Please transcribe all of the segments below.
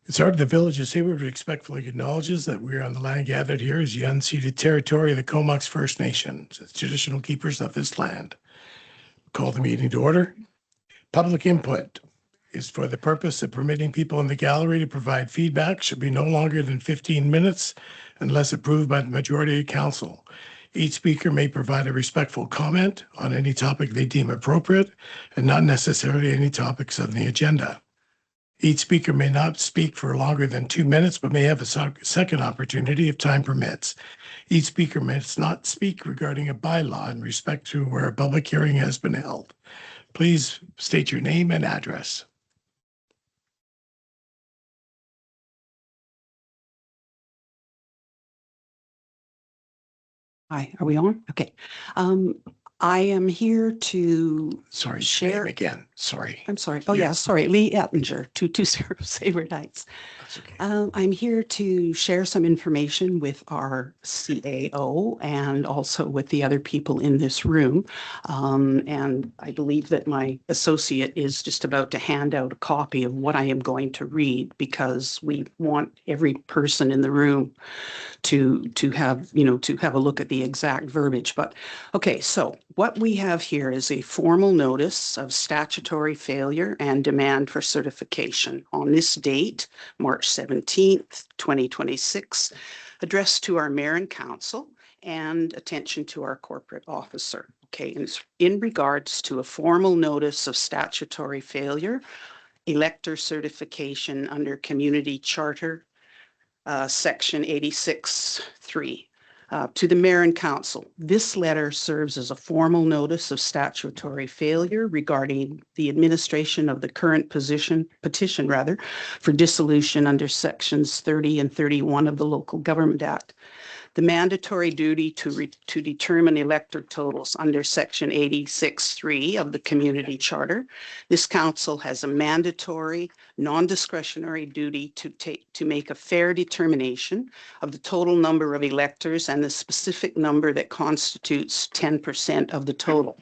It's hard the Village of Hayward respectfully acknowledges that we are on the land gathered here as the unceded territory of the Comox First Nation, the traditional keepers of this land. Call the meeting to order. Public input is for the purpose of permitting people in the gallery to provide feedback, should be no longer than 15 minutes unless approved by the majority of council. Each speaker may provide a respectful comment on any topic they deem appropriate and not necessarily any topics on the agenda. Each speaker may not speak for longer than 2 minutes, but may have a second opportunity if time permits. Each speaker must not speak regarding a bylaw in respect to where a public hearing has been held. Please state your name and address. Hi, are we on? Okay. I am here to Sorry, share again. Sorry. I'm sorry. Oh, yeah, sorry. Lee Ettinger, 220 Sayward Heights. That's okay. I'm here to share some information with our CAO and also with the other people in this room. And I believe that my associate is just about to hand out a copy of what I am going to read, because we want every person in the room to have, to have a look at the exact verbiage. But okay, so what we have here is a formal notice of statutory failure and demand for certification on this date, March 17th, 2026, addressed to our mayor and council and attention to our corporate officer. Okay, and it's in regards to a formal notice of statutory failure, elector certification under Community Charter, Section 86.3. To the mayor and council, this letter serves as a formal notice of statutory failure regarding the administration of the current petition for dissolution under sections 30 and 31 of the Local Government Act. The mandatory duty to determine elector totals under section 86.3 of the Community Charter. This council has a mandatory, non-discretionary duty to make a fair determination of the total number of electors and the specific number that constitutes 10% of the total.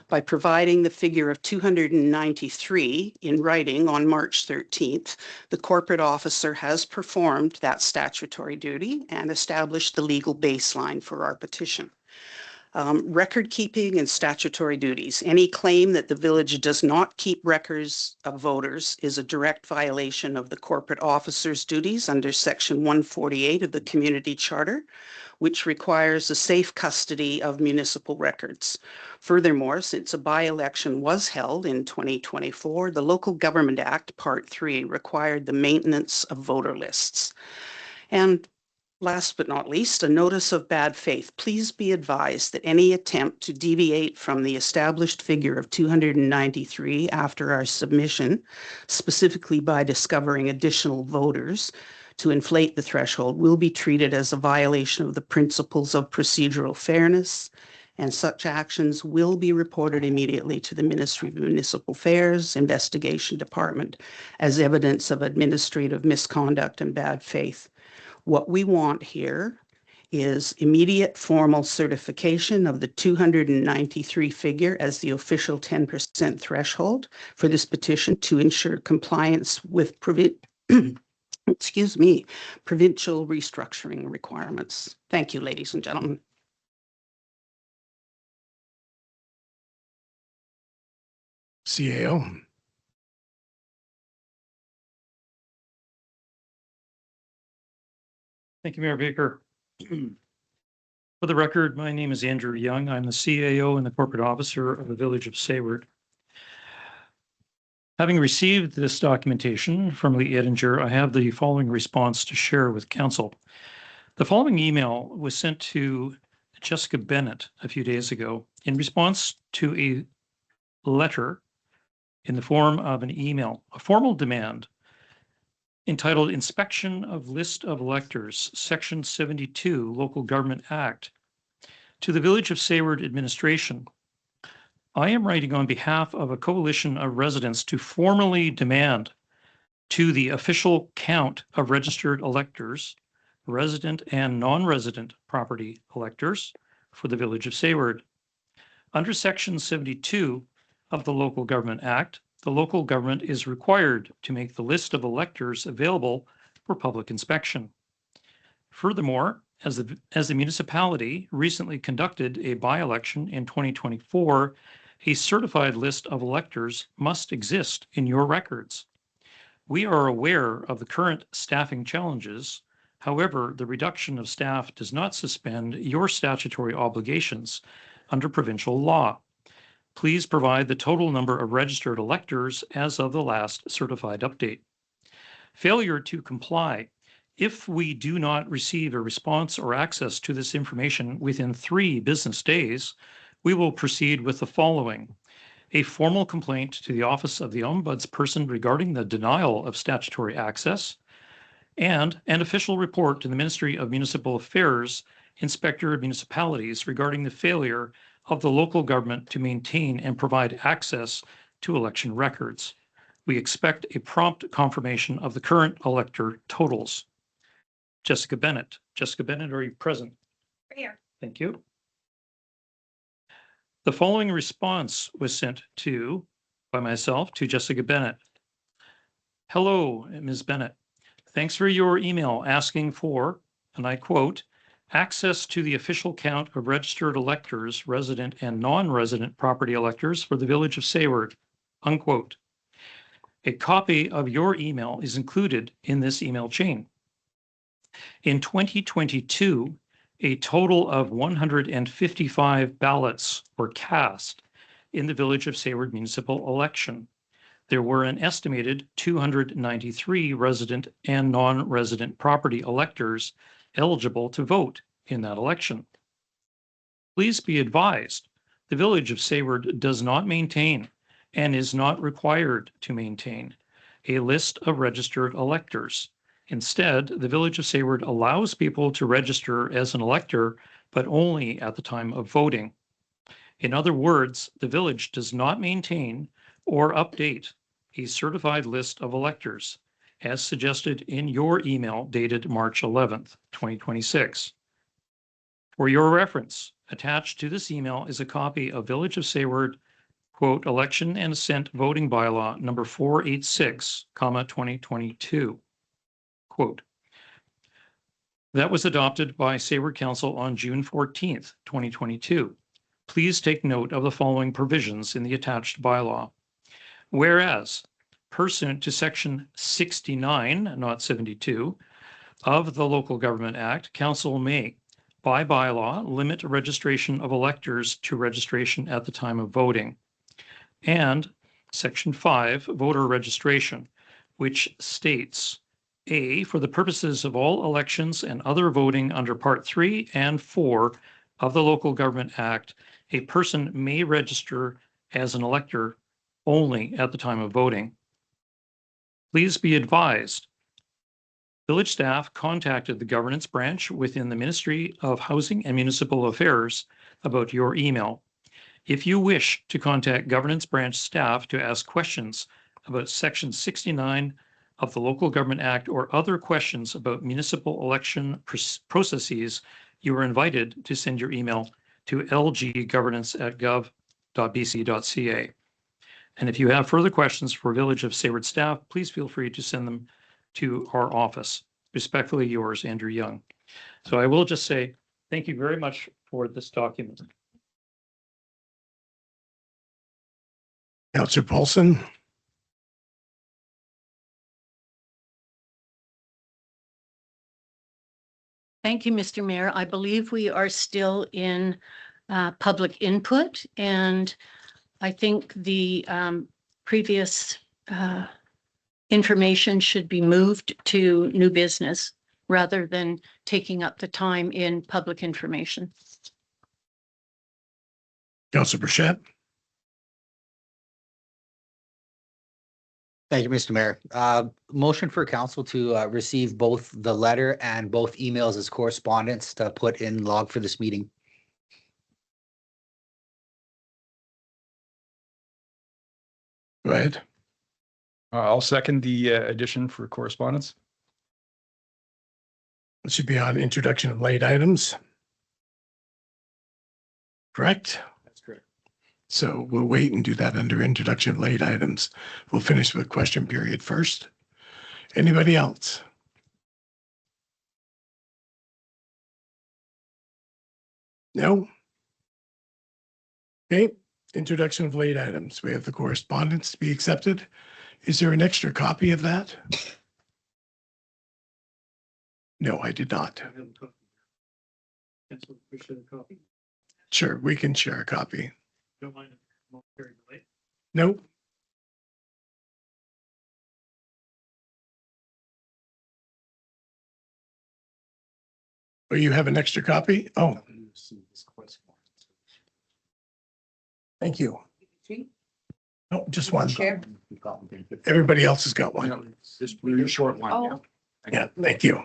By providing the figure of 293 in writing on March 13th, the corporate officer has performed that statutory duty and established the legal baseline for our petition. Record keeping and statutory duties. Any claim that the village does not keep records of voters is a direct violation of the corporate officer's duties under section 148 of the Community Charter, which requires the safe custody of municipal records. Furthermore, since a by-election was held in 2024, the Local Government Act, Part 3, required the maintenance of voter lists. And last but not least, a notice of bad faith. Please be advised that any attempt to deviate from the established figure of 293 after our submission, specifically by discovering additional voters to inflate the threshold, will be treated as a violation of the principles of procedural fairness, and such actions will be reported immediately to the Ministry of Municipal Affairs Investigation Department as evidence of administrative misconduct and bad faith. What we want here is immediate formal certification of the 293 figure as the official 10% threshold for this petition to ensure compliance with provincial restructuring requirements. Thank you, ladies and gentlemen. CAO. Thank you, Mayor Baker. For the record, my name is Andrew Young. I'm the CAO and the corporate officer of the Village of Sayward. Having received this documentation from Lee Ettinger, I have the following response to share with council. The following email was sent to Jessica Bennett a few days ago in response to a letter in the form of an email, a formal demand entitled Inspection of List of Electors, Section 72, Local Government Act, to the Village of Sayward administration. I am writing on behalf of a coalition of residents to formally demand to the official count of registered electors, resident and non-resident property electors for the Village of Sayward. Under Section 72 of the Local Government Act, the local government is required to make the list of electors available for public inspection. Furthermore, as the municipality recently conducted a by-election in 2024, a certified list of electors must exist in your records. We are aware of the current staffing challenges. However, the reduction of staff does not suspend your statutory obligations under provincial law. Please provide the total number of registered electors as of the last certified update. Failure to comply. If we do not receive a response or access to this information within 3 business days, we will proceed with the following: a formal complaint to the Office of the Ombudsperson regarding the denial of statutory access, and an official report to the Ministry of Municipal Affairs, Inspector of Municipalities regarding the failure of the local government to maintain and provide access to election records. We expect a prompt confirmation of the current elector totals. Jessica Bennett. Jessica Bennett, are you present? Here. Thank you. The following response was sent by myself to Jessica Bennett. Hello, Ms. Bennett. Thanks for your email asking for, and I quote, access to the official count of registered electors, resident and non-resident property electors for the village of Sayward, unquote. A copy of your email is included in this email chain. In 2022, a total of 155 ballots were cast in the Village of Sayward municipal election. There were an estimated 293 resident and non-resident property electors eligible to vote in that election. Please be advised, the Village of Sayward does not maintain and is not required to maintain a list of registered electors. Instead, the Village of Sayward allows people to register as an elector, but only at the time of voting. In other words, the village does not maintain or update a certified list of electors, as suggested in your email dated March 11th, 2026. For your reference, attached to this email is a copy of Village of Sayward, quote, election and assent voting bylaw number 486, 2022. Quote, that was adopted by Sayward Council on June 14th, 2022. Please take note of the following provisions in the attached bylaw. Whereas, pursuant to section 69, not 72, of the Local Government Act, Council may, by bylaw, limit registration of electors to registration at the time of voting. And section 5, voter registration, which states, A, for the purposes of all elections and other voting under Part 3 and 4 of the Local Government Act, a person may register as an elector only at the time of voting. Please be advised, village staff contacted the governance branch within the Ministry of Housing and Municipal Affairs about your email. If you wish to contact governance branch staff to ask questions about section 69 of the Local Government Act or other questions about municipal election processes, you are invited to send your email to lggovernance@gov.bc.ca. And if you have further questions for Village of Sayward staff, please feel free to send them to our office. Respectfully yours, Andrew Young. So I will just say thank you very much for this document. Councillor Paulson. Thank you, Mr. Mayor. I believe we are still in public input, and I think the previous information should be moved to new business rather than taking up the time in public information. Councillor Burchett. Thank you, Mr. Mayor. Motion for council to receive both the letter and both emails as correspondence to put in log for this meeting. Go ahead. I'll second the addition for correspondence. It should be on introduction of late items. Correct? That's correct. So we'll wait and do that under introduction of late items. We'll finish with question period first. Anybody else? No? Okay, introduction of late items. We have the correspondence to be accepted. Is there an extra copy of that? No, I did not. Sure, we can share a copy. Nope. Oh, you have an extra copy? Oh, thank you. No, just one. Everybody else has got one. Just a short one. Oh. Yeah, thank you.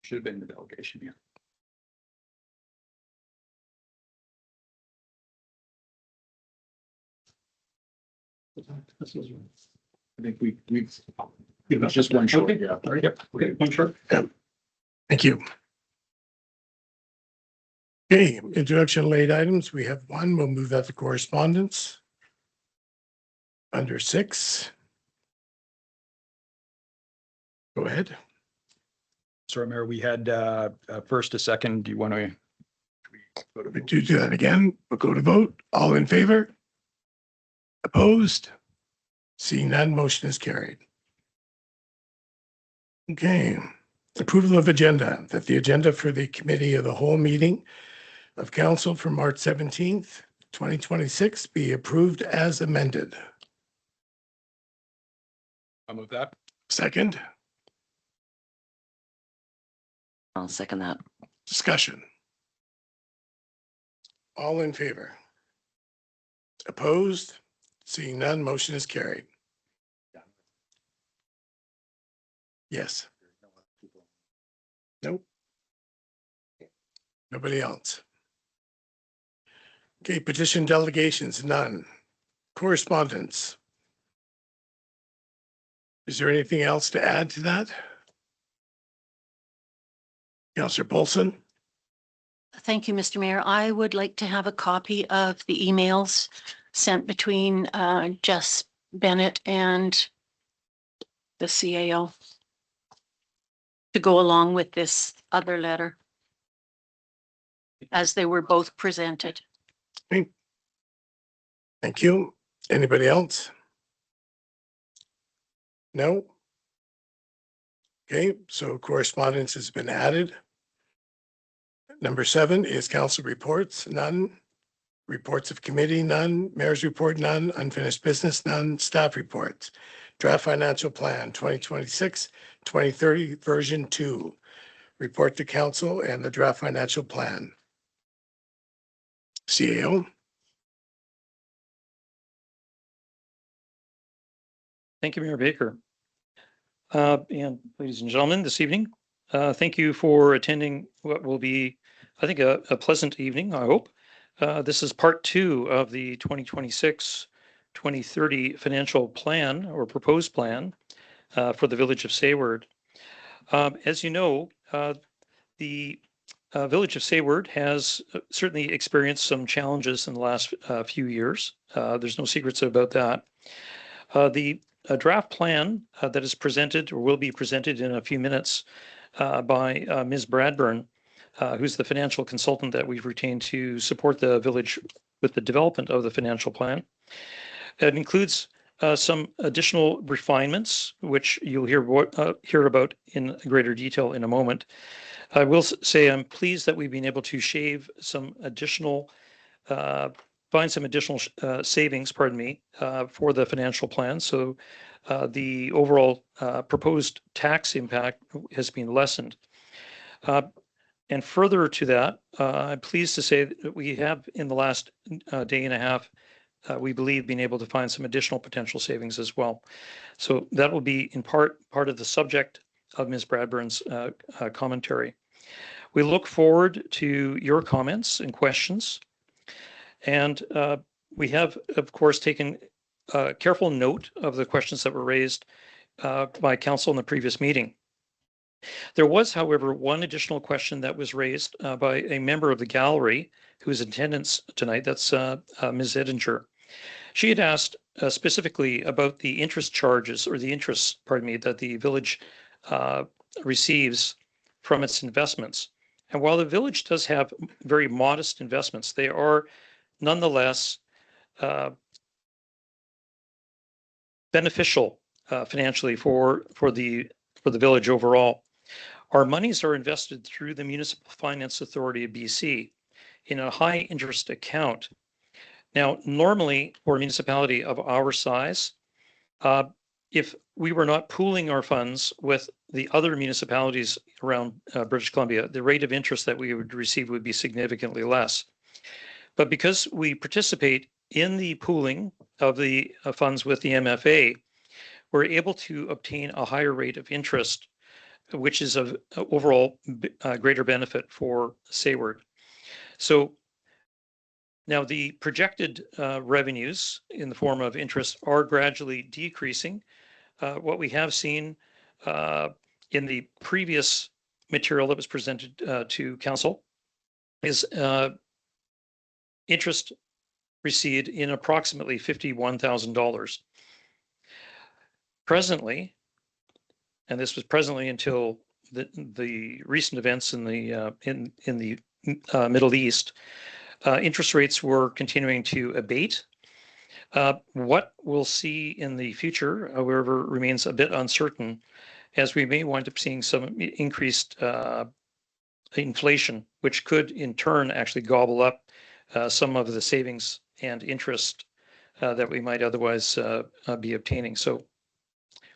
Should have been the delegation, yeah. I think we've just one short. Yeah. Yep. Okay, one short. Thank you. Okay, introduction late items. We have one. We'll move that to correspondence. Under 6. Go ahead. Sorry, Mayor, we had first, a second. Do you want to? We do that again. We'll go to vote. All in favor? Opposed? Seeing none, motion is carried. Okay, approval of agenda, that the agenda for the committee of the whole meeting of council for March 17th, 2026 be approved as amended. I'll move that. Second, I'll second that. discussion. All in favor? Opposed? Seeing none, motion is carried. Yes. Nope. Nobody else. Okay, petition delegations, none. Correspondence. Is there anything else to add to that? Councillor Paulson? Thank you, Mr. Mayor. I would like to have a copy of the emails sent between Jess Bennett and the CAO to go along with this other letter as they were both presented. Thank you. Anybody else? No? Okay, so correspondence has been added. Number 7 is council reports, none. Reports of committee, none. Mayor's report, none. Unfinished business, none. Staff reports. Draft financial plan 2026-2030 version 2. Report to council and the draft financial plan. CAO? Thank you, Mayor Baker. And ladies and gentlemen, this evening, thank you for attending what will be, I think, a pleasant evening, I hope. This is part 2 of the 2026-2030 financial plan or proposed plan for the Village of Sayward. As you know, the Village of Sayward has certainly experienced some challenges in the last few years. There's no secrets about that. The draft plan that is presented or will be presented in a few minutes by Ms. Bradburn, who's the financial consultant that we've retained to support the village with the development of the financial plan. It includes some additional refinements, which you'll hear about in greater detail in a moment. I will say I'm pleased that we've been able to shave some additional, find some additional savings, for the financial plan. So the overall proposed tax impact has been lessened. And further to that, I'm pleased to say that we have in the last day and a half, we believe being able to find some additional potential savings as well. So that will be in part of the subject of Ms. Bradburn's commentary. We look forward to your comments and questions. And we have, of course, taken careful note of the questions that were raised by council in the previous meeting. There was, however, one additional question that was raised by a member of the gallery who's in attendance tonight. That's Ms. Edinger. She had asked specifically about the interest charges or the interest, pardon me, that the village receives from its investments. And while the village does have very modest investments, they are nonetheless beneficial financially for the village overall. Our monies are invested through the Municipal Finance Authority of BC in a high interest account. Now, normally for a municipality of our size, if we were not pooling our funds with the other municipalities around British Columbia, the rate of interest that we would receive would be significantly less. But because we participate in the pooling of the funds with the MFA, we're able to obtain a higher rate of interest, which is of overall greater benefit for Sayward. So now the projected revenues in the form of interest are gradually decreasing. What we have seen in the previous material that was presented to council is interest received in approximately $51,000. Presently, and this was presently until the recent events in the Middle East, interest rates were continuing to abate. What we'll see in the future, however, remains a bit uncertain, as we may wind up seeing some increased inflation, which could in turn actually gobble up some of the savings and interest that we might otherwise be obtaining. So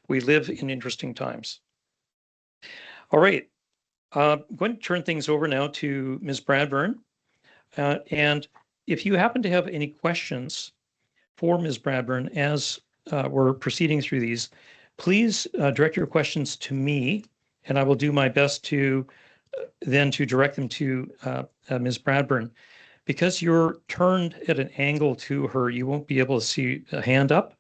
we live in interesting times. All right, I'm going to turn things over now to Ms. Bradburn. And if you happen to have any questions for Ms. Bradburn as we're proceeding through these, please direct your questions to me, and I will do my best to then to direct them to Ms. Bradburn. Because you're turned at an angle to her, you won't be able to see a hand up.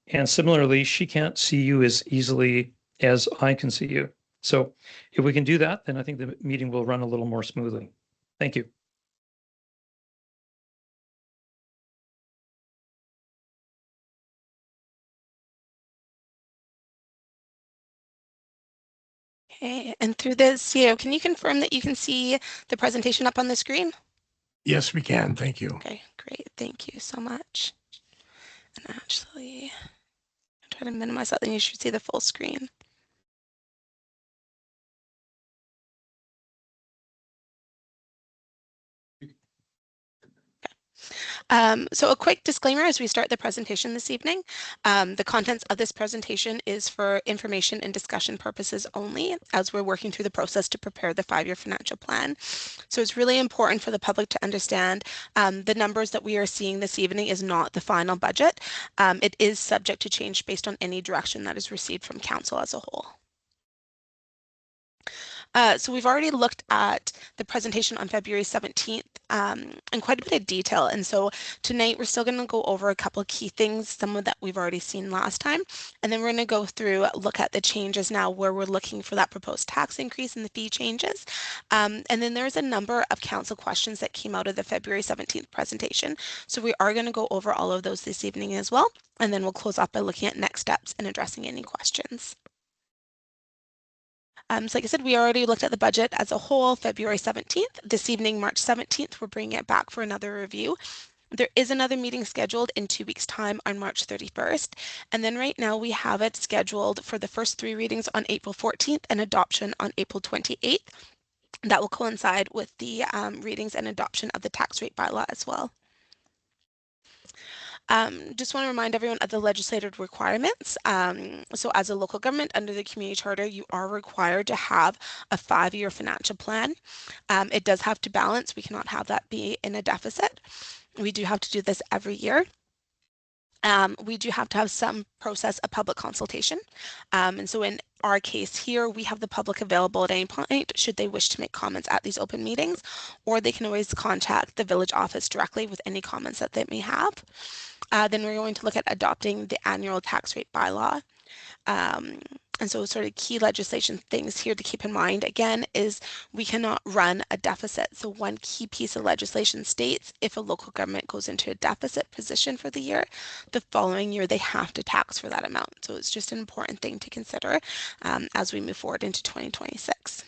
And similarly, she can't see you as easily as I can see you. So if we can do that, then I think the meeting will run a little more smoothly. Thank you. Okay, and through the CEO, can you confirm that you can see the presentation up on the screen? Yes, we can. Thank you. Okay, great. Thank you so much. And actually, I'm trying to minimize that, then you should see the full screen. So a quick disclaimer as we start the presentation this evening. The contents of this presentation is for information and discussion purposes only, as we're working through the process to prepare the 5-year financial plan. So it's really important for the public to understand the numbers that we are seeing this evening is not the final budget. It is subject to change based on any direction that is received from council as a whole. So we've already looked at the presentation on February 17th in quite a bit of detail. And so tonight we're still going to go over a couple of key things, some of that we've already seen last time. And then we're going to go through, look at the changes now where we're looking for that proposed tax increase and the fee changes. And then there's a number of council questions that came out of the February 17th presentation. So we are going to go over all of those this evening as well. And then we'll close off by looking at next steps and addressing any questions. So like I said, we already looked at the budget as a whole February 17th. This evening, March 17th, we're bringing it back for another review. There is another meeting scheduled in 2 weeks' time on March 31st. And then right now we have it scheduled for the first 3 readings on April 14th and adoption on April 28th. That will coincide with the readings and adoption of the tax rate bylaw as well. Just want to remind everyone of the legislative requirements. So as a local government under the community charter, you are required to have a 5-year financial plan. It does have to balance. We cannot have that be in a deficit. We do have to do this every year. We do have to have some process of public consultation. And so in our case here, we have the public available at any point should they wish to make comments at these open meetings, or they can always contact the village office directly with any comments that they may have. Then we're going to look at adopting the annual tax rate bylaw. And so sort of key legislation things here to keep in mind, again, is we cannot run a deficit. So one key piece of legislation states if a local government goes into a deficit position for the year, the following year they have to tax for that amount. So it's just an important thing to consider as we move forward into 2026.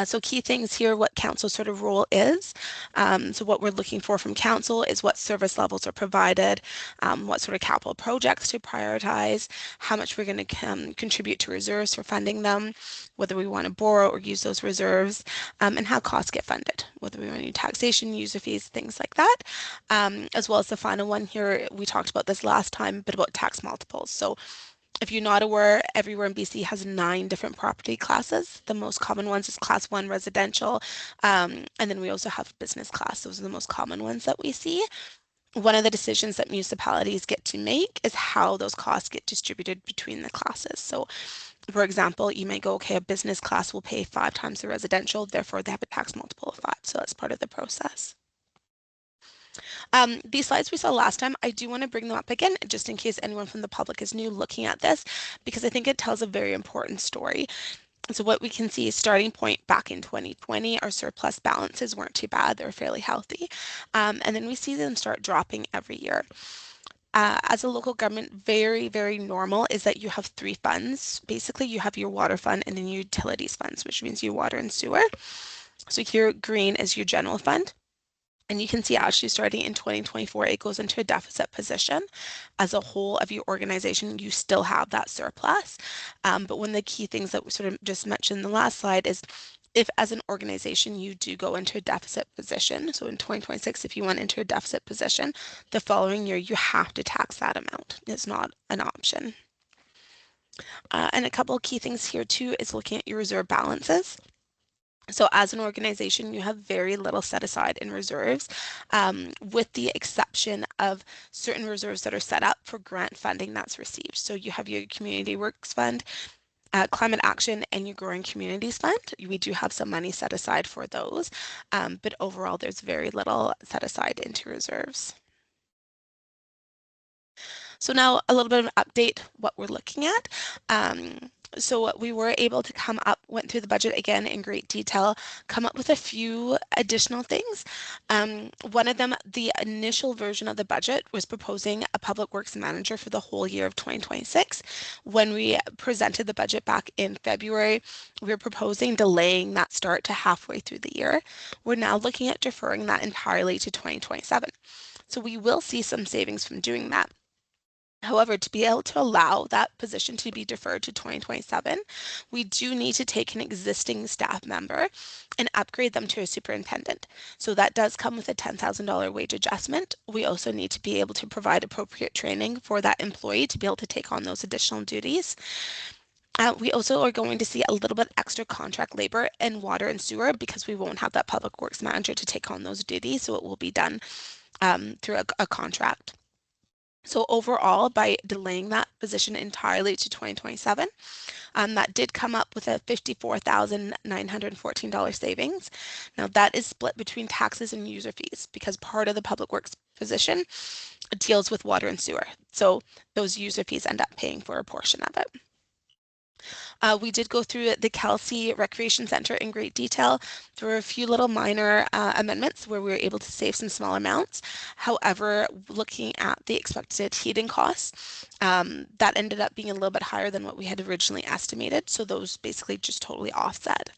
So key things here, what council sort of role is. So what we're looking for from council is what service levels are provided, what sort of capital projects to prioritize, how much we're going to contribute to reserves for funding them, whether we want to borrow or use those reserves, and how costs get funded, whether we want to use taxation, user fees, things like that. As well as the final one here, we talked about this last time, but about tax multiples. So if you're not aware, everywhere in BC has 9 different property classes. The most common ones is class 1 residential, and then we also have business class. Those are the most common ones that we see. One of the decisions that municipalities get to make is how those costs get distributed between the classes. So for example, you may go, okay, a business class will pay 5 times the residential, therefore they have a tax multiple of 5. So that's part of the process. These slides we saw last time, I do want to bring them up again, just in case anyone from the public is new looking at this, because I think it tells a very important story. So what we can see is starting point back in 2020, our surplus balances weren't too bad. They were fairly healthy. And then we see them start dropping every year. As a local government, very, very normal is that you have 3 funds. Basically, you have your water fund and then your utilities funds, which means your water and sewer. So here, green is your general fund. And you can see actually starting in 2024, it goes into a deficit position. As a whole of your organization, you still have that surplus. But one of the key things that we sort of just mentioned in the last slide is if as an organization you do go into a deficit position, so in 2026, if you went into a deficit position, the following year you have to tax that amount. It's not an option. And a couple of key things here too is looking at your reserve balances. So as an organization, you have very little set aside in reserves, with the exception of certain reserves that are set up for grant funding that's received. So you have your Community Works Fund, Climate Action, and your Growing Communities Fund. We do have some money set aside for those, but overall there's very little set aside into reserves. So now a little bit of an update what we're looking at. So we were able to went through the budget again in great detail, come up with a few additional things. One of them, the initial version of the budget was proposing a public works manager for the whole year of 2026. When we presented the budget back in February, we were proposing delaying that start to halfway through the year. We're now looking at deferring that entirely to 2027. So we will see some savings from doing that. However, to be able to allow that position to be deferred to 2027, we do need to take an existing staff member and upgrade them to a superintendent. So that does come with a $10,000 wage adjustment. We also need to be able to provide appropriate training for that employee to be able to take on those additional duties. We also are going to see a little bit extra contract labor in water and sewer because we won't have that public works manager to take on those duties. So it will be done through a contract. So overall, by delaying that position entirely to 2027, that did come up with a $54,914 savings. Now that is split between taxes and user fees because part of the public works position deals with water and sewer. So those user fees end up paying for a portion of it. We did go through the Kelsey Recreation Center in great detail. There were a few little minor amendments where we were able to save some small amounts. However, looking at the expected heating costs, that ended up being a little bit higher than what we had originally estimated. So those basically just totally offset.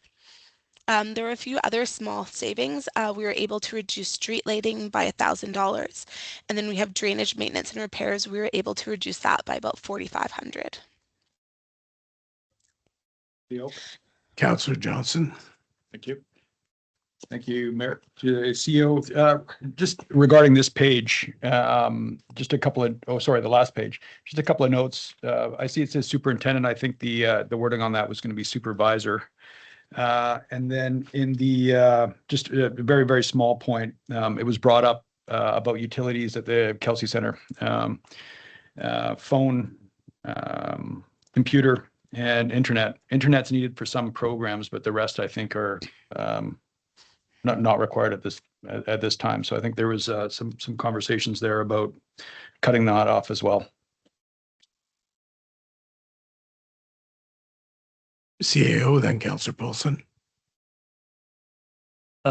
There were a few other small savings. We were able to reduce street lighting by $1,000. And then we have drainage maintenance and repairs. We were able to reduce that by about $4,500. Leo, Councillor Johnson. thank you. Thank you, Mayor. To the CEO, just regarding this page, just a couple of, oh, sorry, the last page, just a couple of notes. I see it says superintendent. I think the wording on that was going to be supervisor. And then in the, just a very, very small point, it was brought up about utilities at the Kelsey Center, phone, computer and internet. Internet's needed for some programs, but the rest I think are not required at this time. So I think there was some conversations there about cutting that off as well. CAO, then Councillor Paulson.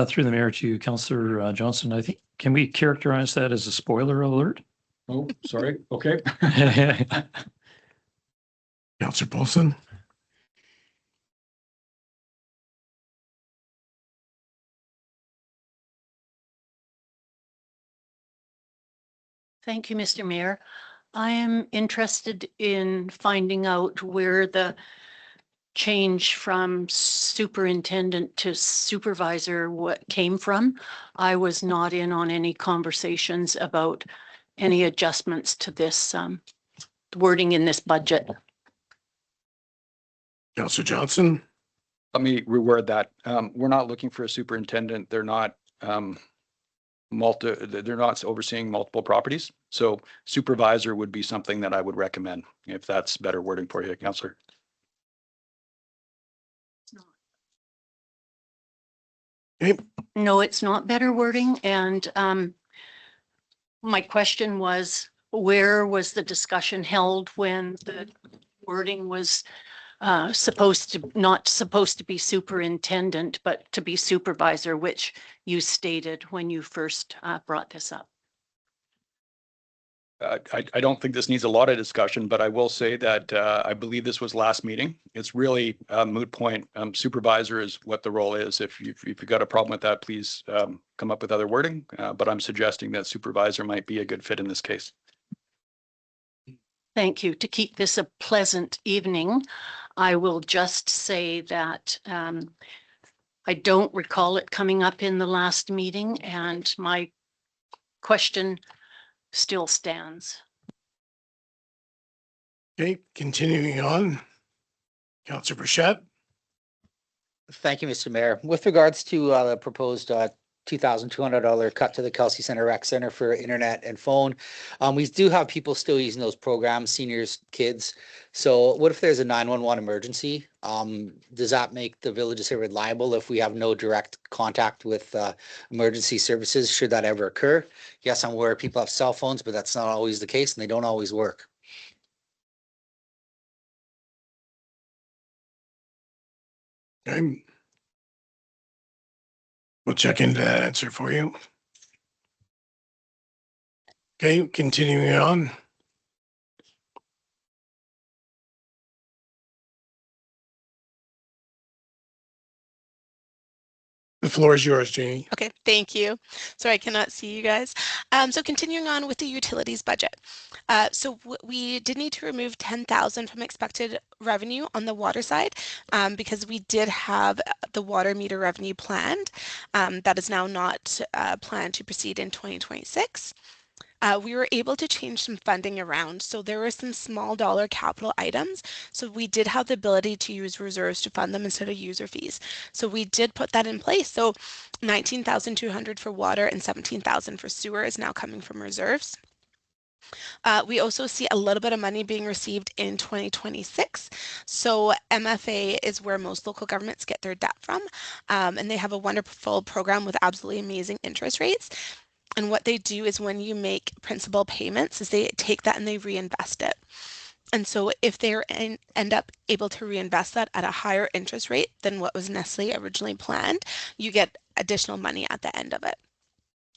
Through the mayor to Councillor Johnson, I think, can we characterize that as a spoiler alert? Oh, sorry. Okay. Councillor Paulson. Thank you, Mr. Mayor. I am interested in finding out where the change from superintendent to supervisor what came from. I was not in on any conversations about any adjustments to this wording in this budget. Councillor Johnson. Let me reword that. We're not looking for a superintendent. They're not they're not overseeing multiple properties. So supervisor would be something that I would recommend, if that's better wording for you, Councillor. Okay. No, it's not better wording. And my question was, where was the discussion held when the wording was not supposed to be superintendent, but to be supervisor, which you stated when you first brought this up? I don't think this needs a lot of discussion, but I will say that I believe this was last meeting. It's really a moot point. Supervisor is what the role is. If you've got a problem with that, please come up with other wording. But I'm suggesting that supervisor might be a good fit in this case. Thank you. To keep this a pleasant evening, I will just say that I don't recall it coming up in the last meeting, and my question still stands. Okay, continuing on. Councillor Burchett. Thank you, Mr. Mayor. With regards to the proposed $2,200 cut to the Kelsey Center Rec Center for internet and phone, we do have people still using those programs, seniors, kids. So what if there's a 911 emergency? Does that make the village of Sherwood liable if we have no direct contact with emergency services should that ever occur? Yes, I'm aware people have cell phones, but that's not always the case and they don't always work. Okay. We'll check into that answer for you. Okay, continuing on. The floor is yours, Janie. Okay, thank you. Sorry, I cannot see you guys. So continuing on with the utilities budget. We did need to remove 10,000 from expected revenue on the water side because we did have the water meter revenue planned. That is now not planned to proceed in 2026. We were able to change some funding around. So there were some small dollar capital items. So we did have the ability to use reserves to fund them instead of user fees. So we did put that in place. So 19,200 for water and 17,000 for sewer is now coming from reserves. We also see a little bit of money being received in 2026. So MFA is where most local governments get their debt from. And they have a wonderful program with absolutely amazing interest rates. And what they do is when you make principal payments is they take that and they reinvest it. And so if they end up able to reinvest that at a higher interest rate than what was necessarily originally planned, you get additional money at the end of it.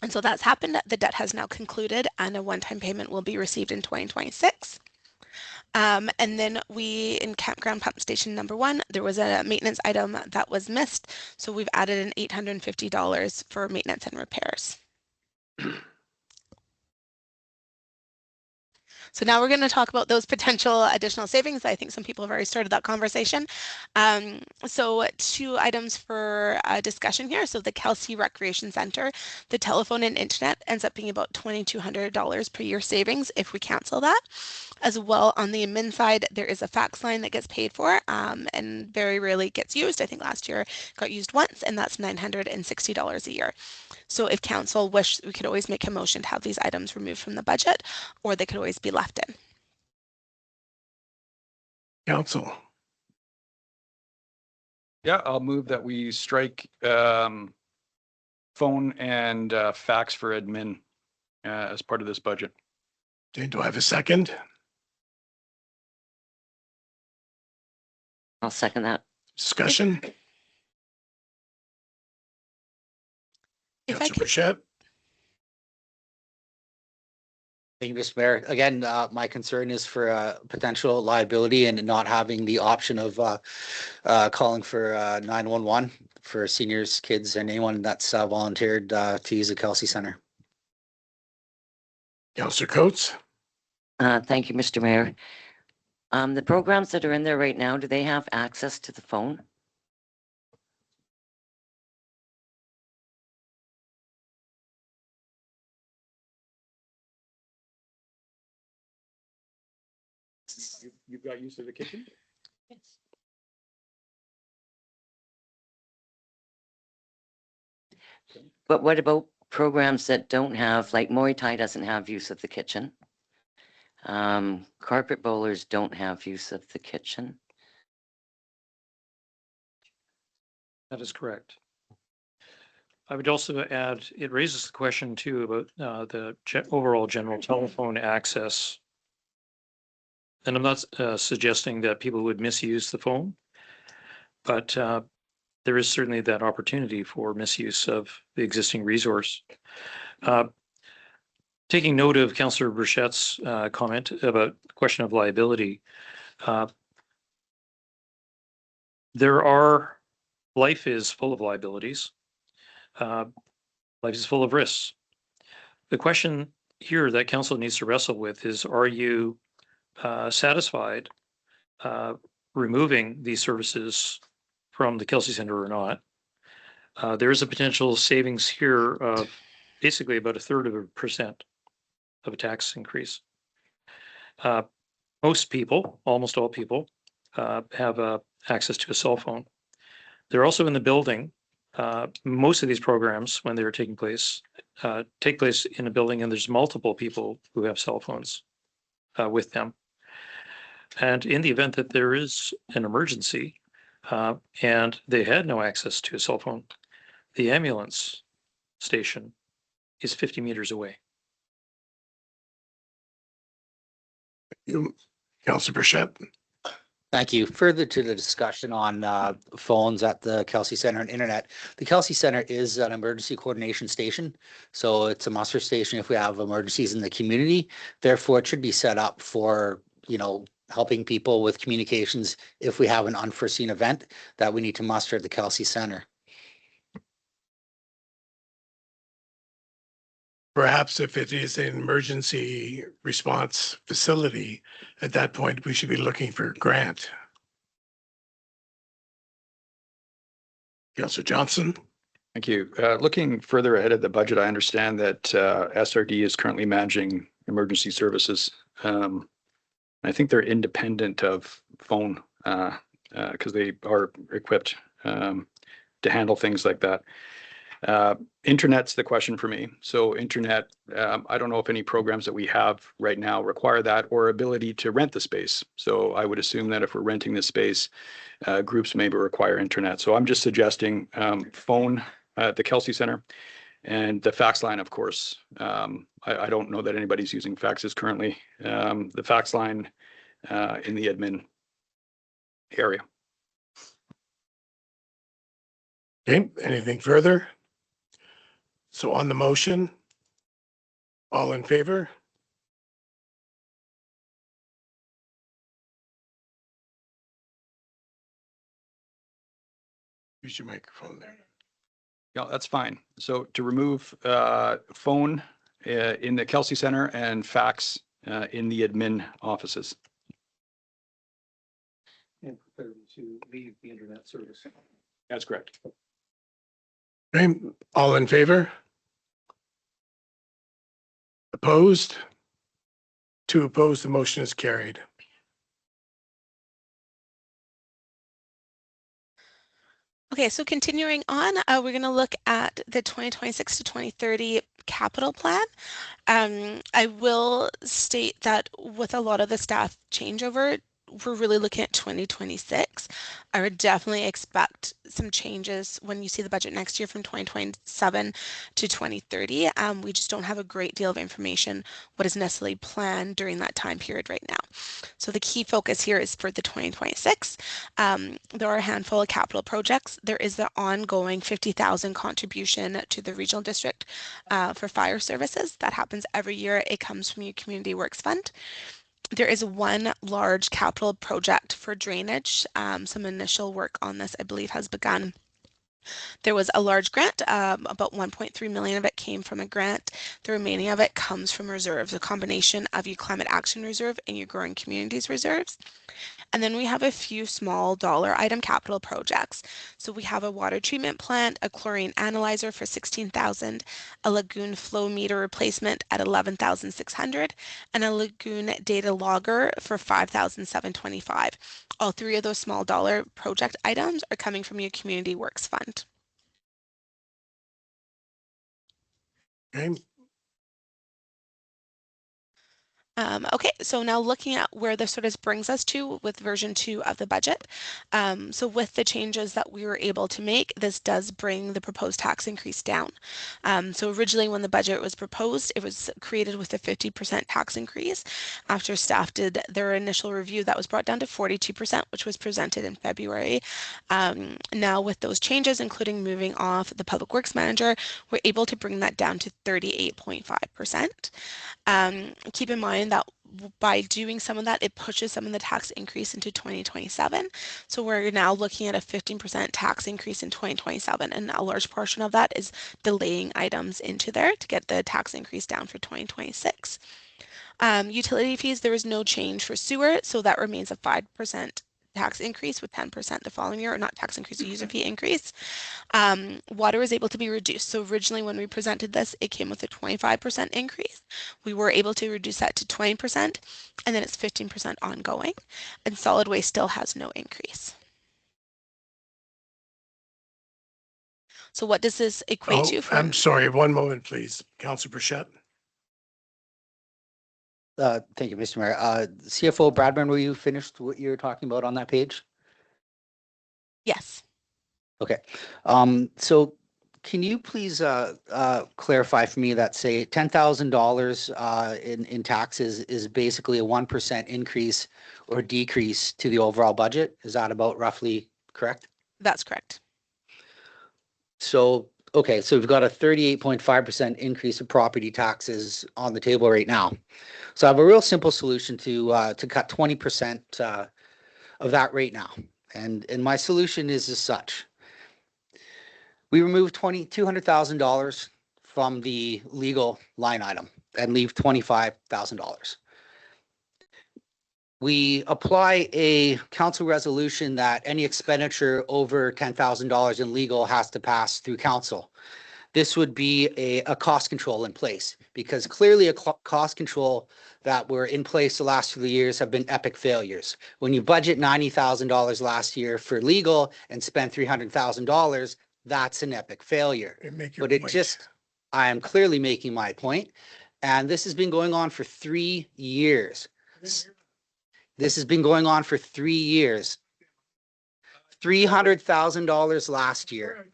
And so that's happened. The debt has now concluded and a one-time payment will be received in 2026. And then in campground pump station number 1, there was a maintenance item that was missed. So we've added an $850 for maintenance and repairs. So now we're going to talk about those potential additional savings. I think some people have already started that conversation. So 2 items for discussion here. So the Kelsey Recreation Center, the telephone and internet ends up being about $2,200 per year savings if we cancel that. As well, on the admin side, there is a fax line that gets paid for and very rarely gets used. I think last year got used once, and that's $960 a year. So if council wish, we could always make a motion to have these items removed from the budget, or they could always be left in. Council, Yeah, I'll move that we strike phone and fax for admin as part of this budget. okay, do I have a second? I'll second that. Discussion? If I Councilor could, Bichette? Thank you, Mr. Mayor. Again, my concern is for potential liability and not having the option of calling for 911 for seniors, kids, and anyone that's volunteered to use the Kelsey Center. Councilor Coates? Thank you, Mr. Mayor. The programs that are in there right now, do they have access to the phone? You've got use of the kitchen? But what about programs that don't have, like Muay Thai doesn't have use of the kitchen? Carpet bowlers don't have use of the kitchen. That is correct. I would also add, it raises the question too about the overall general telephone access. And I'm not suggesting that people would misuse the phone, but there is certainly that opportunity for misuse of the existing resource. Taking note of Councillor Burchett's comment about the question of liability, life is full of liabilities. Life is full of risks. The question here that council needs to wrestle with is, are you satisfied removing these services from the Kelsey Center or not? There is a potential savings here of basically about 1/3% of a tax increase. Most people, almost all people, have access to a cell phone. They're also in the building. Most of these programs, when they're taking place, take place in a building, and there's multiple people who have cell phones with them. And in the event that there is an emergency and they had no access to a cell phone, the ambulance station is 50 meters away. Councilor Bichette? Thank you. Further to the discussion on phones at the Kelsey Center and internet, the Kelsey Center is an emergency coordination station. So it's a muster station if we have emergencies in the community. Therefore, it should be set up for, helping people with communications if we have an unforeseen event that we need to muster at the Kelsey Center. Perhaps if it is an emergency response facility, at that point, we should be looking for a grant. Councilor Johnson? Thank you. Looking further ahead at the budget, I understand that SRD is currently managing emergency services. I think they're independent of phone because they are equipped to handle things like that. Internet's the question for me. So internet, I don't know if any programs that we have right now require that or ability to rent the space. So I would assume that if we're renting the space, groups maybe require internet. So I'm just suggesting phone at the Kelsey Center and the fax line, of course. I don't know that anybody's using faxes currently. The fax line in the admin area. Okay, anything further? So on the motion, all in favor? Use your microphone there. Yeah, that's fine. So to remove phone in the Kelsey Center and fax in the admin offices. And to leave the internet service. That's correct. Okay, all in favor? Opposed? 2 opposed, the motion is carried. Okay, so continuing on, we're going to look at the 2026 to 2030 capital plan. I will state that with a lot of the staff changeover, we're really looking at 2026. I would definitely expect some changes when you see the budget next year from 2027 to 2030. We just don't have a great deal of information what is necessarily planned during that time period right now. So the key focus here is for the 2026. There are a handful of capital projects. There is the ongoing 50,000 contribution to the regional district for fire services. That happens every year. It comes from your Community Works Fund. There is one large capital project for drainage. Some initial work on this, I believe, has begun. There was a large grant, about 1.3 million of it came from a grant. The remaining of it comes from reserves, a combination of your Climate Action Reserve and your Growing Communities Reserves. And then we have a few small dollar item capital projects. So we have a water treatment plant, a chlorine analyzer for 16,000, a lagoon flow meter replacement at 11,600, and a lagoon data logger for 5,725. All 3 of those small dollar project items are coming from your Community Works Fund. Okay, Okay, so now looking at where this sort of brings us to with version 2 of the budget. So with the changes that we were able to make, this does bring the proposed tax increase down. So originally when the budget was proposed, it was created with a 50% tax increase. After staff did their initial review, that was brought down to 42%, which was presented in February. Now with those changes, including moving off the Public Works Manager, we're able to bring that down to 38.5%. Keep in mind that by doing some of that, it pushes some of the tax increase into 2027. So we're now looking at a 15% tax increase in 2027. And a large portion of that is delaying items into there to get the tax increase down for 2026. Utility fees, there is no change for sewer. So that remains a 5% tax increase with 10% the following year, or not tax increase, a user fee increase. Water is able to be reduced. So originally when we presented this, it came with a 25% increase. We were able to reduce that to 20%, and then it's 15% ongoing. And solid waste still has no increase. So what does this equate to? I'm sorry, 1 moment, please. Councillor Burchett. Thank you, Mr. Mayor. CFO Bradburn, were you finished what you're talking about on that page? Yes. Okay. So can you please clarify for me that, say, $10,000 in taxes is basically a 1% increase or decrease to the overall budget? Is that about roughly correct? That's correct. So, okay, so we've got a 38.5% increase of property taxes on the table right now. So I have a real simple solution to cut 20% of that right now. And my solution is as such. We remove $200,000 from the legal line item and leave $25,000. We apply a council resolution that any expenditure over $10,000 in legal has to pass through council. This would be a cost control in place, because clearly a cost control that were in place the last few years have been epic failures. When you budget $90,000 last year for legal and spend $300,000, that's an epic failure. But it just, I am clearly making my point. And this has been going on for 3 years. This has been going on for 3 years. $300,000 last year.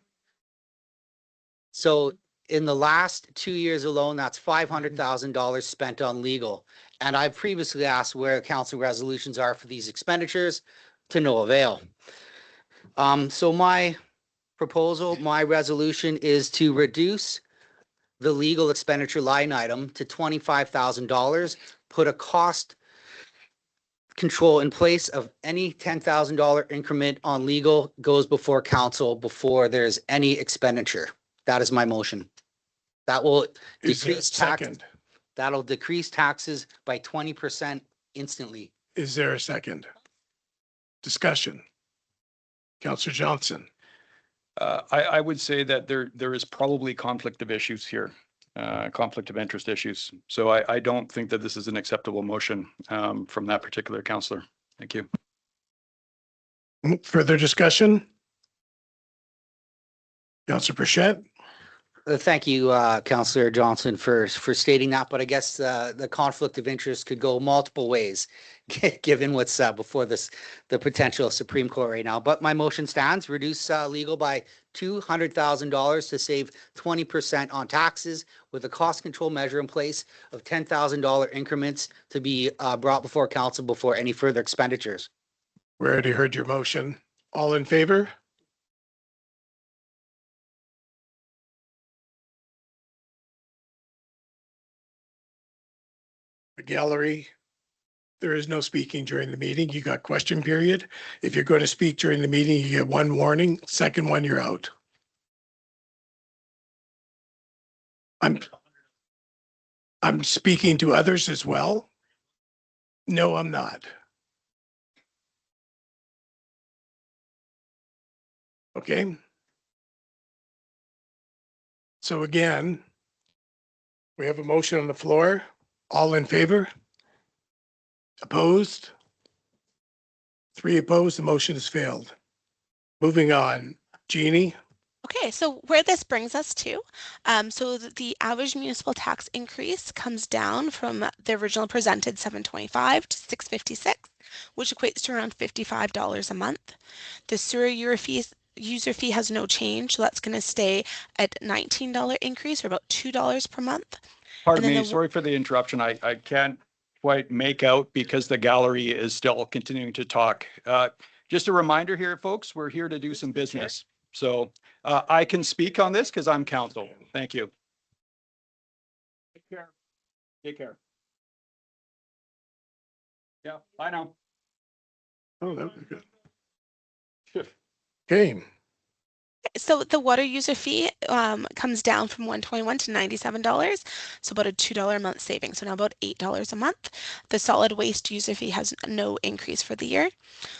So in the last 2 years alone, that's $500,000 spent on legal. And I've previously asked where council resolutions are for these expenditures, to no avail. So my proposal, my resolution is to reduce the legal expenditure line item to $25,000, put a cost control in place of any $10,000 increment on legal goes before council before there's any expenditure. That is my motion. That will Is there a decrease tax. second? That'll decrease taxes by 20% instantly. Is there a second? Discussion. Counselor Johnson. I would say that there is probably conflict of issues here, conflict of interest issues. So I don't think that this is an acceptable motion from that particular counselor. Thank you. Further discussion? Counselor Burchett. Thank you, Councillor Johnson, for stating that. But I guess the conflict of interest could go multiple ways, given what's before the potential Supreme Court right now. But my motion stands: reduce legal by $200,000 to save 20% on taxes, with a cost control measure in place of $10,000 increments to be brought before council before any further expenditures. We already heard your motion. All in favor? The gallery, there is no speaking during the meeting. You got question period. If you're going to speak during the meeting, you get one warning. Second one, you're out. I'm speaking to others as well. No, I'm not. Okay. So again, we have a motion on the floor. All in favor? Opposed? 3 opposed. The motion has failed. Moving on. Jeannie? Okay, so where this brings us to, so the average municipal tax increase comes down from the original presented $725 to $656, which equates to around $55 a month. The sewer user fee has no change, so that's going to stay at $19 increase, or about $2 per month. Pardon me, sorry for the interruption. I can't quite make out because the gallery is still continuing to talk. Just a reminder here, folks, we're here to do some business. So I can speak on this because I'm counsel. Thank you. Take care. Take care. Yeah, bye now. Oh, that was good. Okay. So the water user fee comes down from $121 to $97, so about a $2 a month saving, so now about $8 a month. The solid waste user fee has no increase for the year.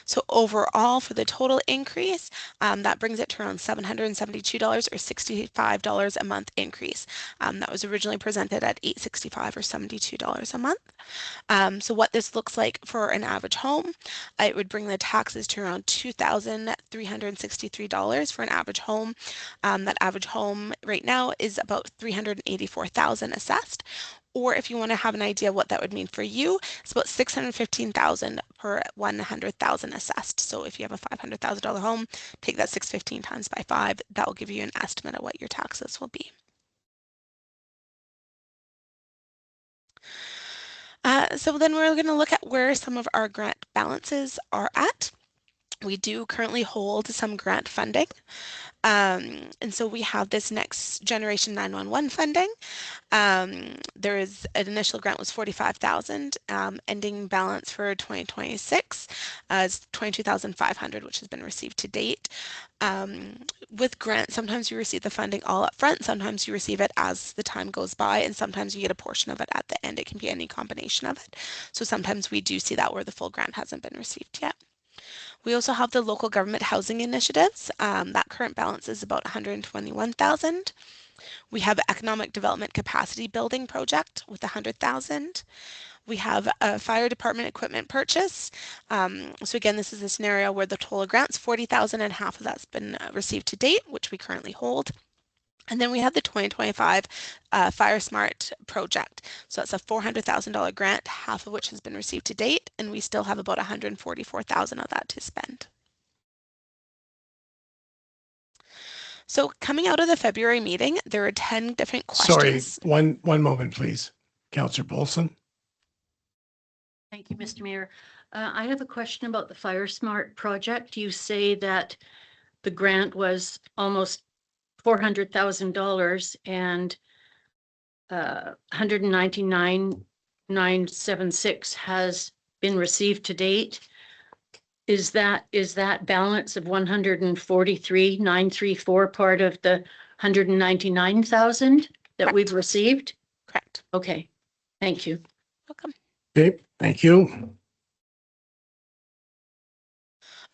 So overall, for the total increase, that brings it to around $772 or $65 a month increase. That was originally presented at $865 or $72 a month. So what this looks like for an average home, it would bring the taxes to around $2,363 for an average home. That average home right now is about $384,000 assessed. Or if you want to have an idea what that would mean for you, it's about $615,000 per $100,000 assessed. So if you have a $500,000 home, take that 615 times by 5. That will give you an estimate of what your taxes will be. So then we're going to look at where some of our grant balances are at. We do currently hold some grant funding. And so we have this Next Generation 911 funding. There is an initial grant was $45,000. Ending balance for 2026 is $22,500, which has been received to date. With grants, sometimes you receive the funding all up front, sometimes you receive it as the time goes by, and sometimes you get a portion of it at the end. It can be any combination of it. So sometimes we do see that where the full grant hasn't been received yet. We also have the local government housing initiatives. That current balance is about $121,000. We have economic development capacity building project with $100,000. We have a fire department equipment purchase. So again, this is a scenario where the total grant's $40,000 and half of that's been received to date, which we currently hold. And then we have the 2025 Fire Smart project. So that's a $400,000 grant, half of which has been received to date, and we still have about $144,000 of that to spend. So coming out of the February meeting, there are 10 different questions. Sorry, one moment, please. Councillor Paulson. Thank you, Mr. Mayor. I have a question about the Fire Smart project. You say that the grant was almost $400,000 and $199,976 has been received to date. Is that balance of $143,934 part of the $199,000 that we've received? Correct. Okay. Thank you. Welcome. Okay, thank you.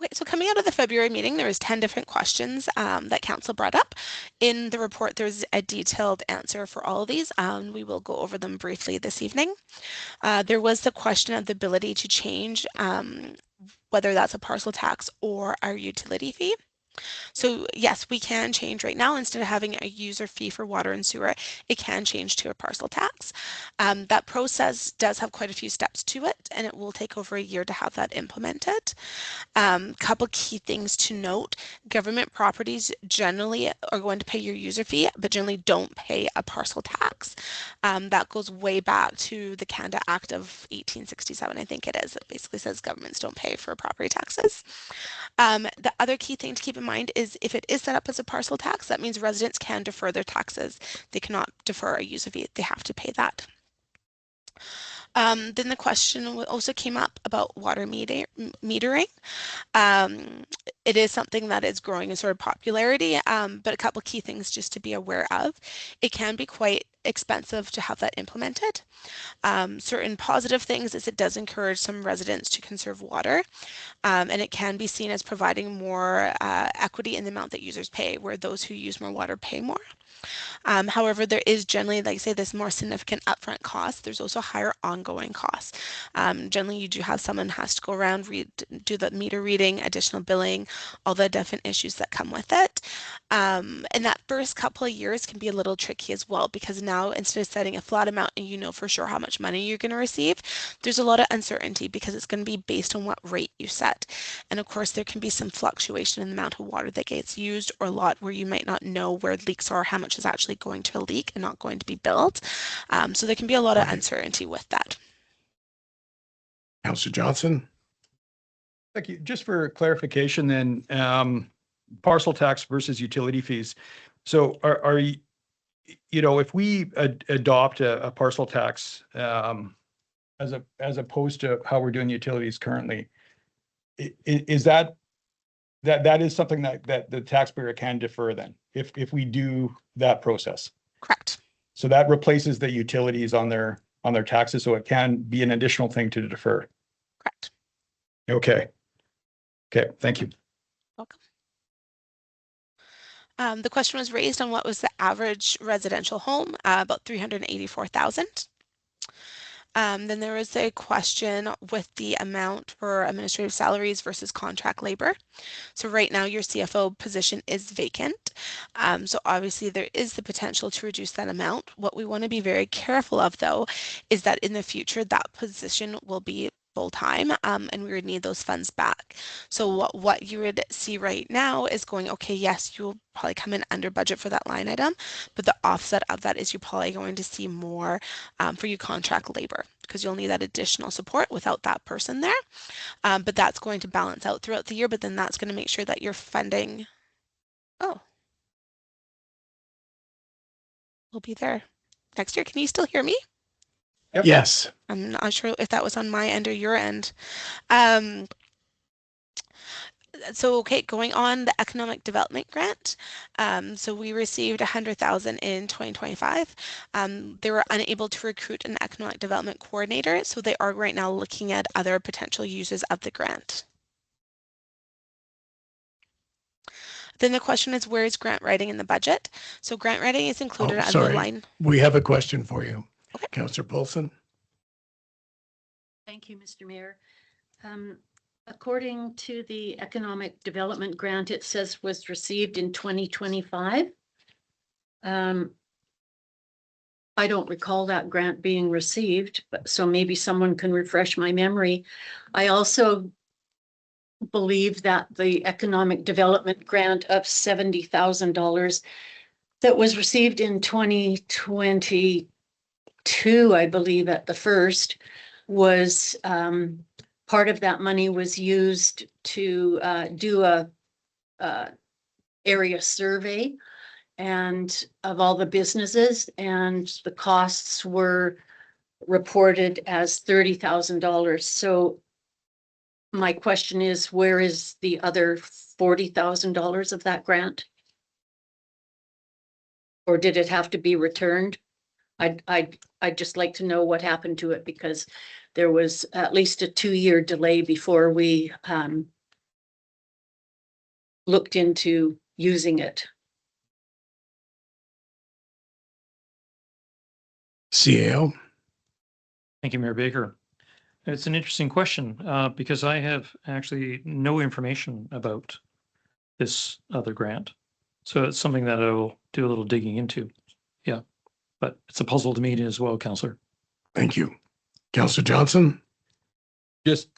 Okay, so coming out of the February meeting, there was 10 different questions that council brought up. In the report, there's a detailed answer for all of these. We will go over them briefly this evening. There was the question of the ability to change whether that's a parcel tax or our utility fee. So yes, we can change right now. Instead of having a user fee for water and sewer, it can change to a parcel tax. That process does have quite a few steps to it, and it will take over a year to have that implemented. Couple key things to note: government properties generally are going to pay your user fee, but generally don't pay a parcel tax. That goes way back to the Canada Act of 1867, I think it is. It basically says governments don't pay for property taxes. The other key thing to keep in mind is if it is set up as a parcel tax, that means residents can defer their taxes. They cannot defer a user fee. They have to pay that. Then the question also came up about water metering. It is something that is growing in sort of popularity, but a couple key things just to be aware of. It can be quite expensive to have that implemented. Certain positive things is it does encourage some residents to conserve water, and it can be seen as providing more equity in the amount that users pay, where those who use more water pay more. However, there is generally, like I say, this more significant upfront cost. There's also higher ongoing costs. Generally, you do have someone has to go around, do the meter reading, additional billing, all the different issues that come with it. And that first couple of years can be a little tricky as well, because now instead of setting a flat amount and you know for sure how much money you're going to receive, there's a lot of uncertainty because it's going to be based on what rate you set. And of course, there can be some fluctuation in the amount of water that gets used, or a lot where you might not know where leaks are, how much is actually going to a leak and not going to be built. So there can be a lot of uncertainty with that. Councillor Johnson? Thank you. Just for clarification then, parcel tax versus utility fees. So are you, if we adopt a parcel tax as opposed to how we're doing utilities currently, is that is something that the taxpayer can defer then if we do that process? Correct. So that replaces the utilities on their taxes, so it can be an additional thing to defer. Correct. Okay. Okay, thank you. Welcome. The question was raised on what was the average residential home, about 384,000. Then there was a question with the amount for administrative salaries versus contract labor. So right now your CFO position is vacant. So obviously there is the potential to reduce that amount. What we want to be very careful of though, is that in the future that position will be full-time and we would need those funds back. So what you would see right now is going, okay, yes, you'll probably come in under budget for that line item, but the offset of that is you're probably going to see more for your contract labor, because you'll need that additional support without that person there. But that's going to balance out throughout the year, but then that's going to make sure that you're funding. Oh, we'll be there next year. Can you still hear me? Yep. Yes. I'm not sure if that was on my end or your end. So, okay, going on the economic development grant. So we received 100,000 in 2025. They were unable to recruit an economic development coordinator, so they are right now looking at other potential uses of the grant. Then the question is, where is grant writing in the budget? So grant writing is included as a line. We have a question for you. Okay. Councillor Paulson? Thank you, Mr. Mayor. According to the Economic Development Grant, it says was received in 2025. I don't recall that grant being received, but so maybe someone can refresh my memory. I also believe that the Economic Development Grant of $70,000 that was received in 2022, I believe at the first, was part of that money was used to do a area survey and of all the businesses, and the costs were reported as $30,000. So my question is, where is the other $40,000 of that grant? Or did it have to be returned? I'd just like to know what happened to it because there was at least a 2-year delay before we looked into using it. CAO. Thank you, Mayor Baker. It's an interesting question because I have actually no information about this other grant. So it's something that I will do a little digging into. Yeah, but it's a puzzle to me as well, Councillor. Thank you. Councillor Johnson. Just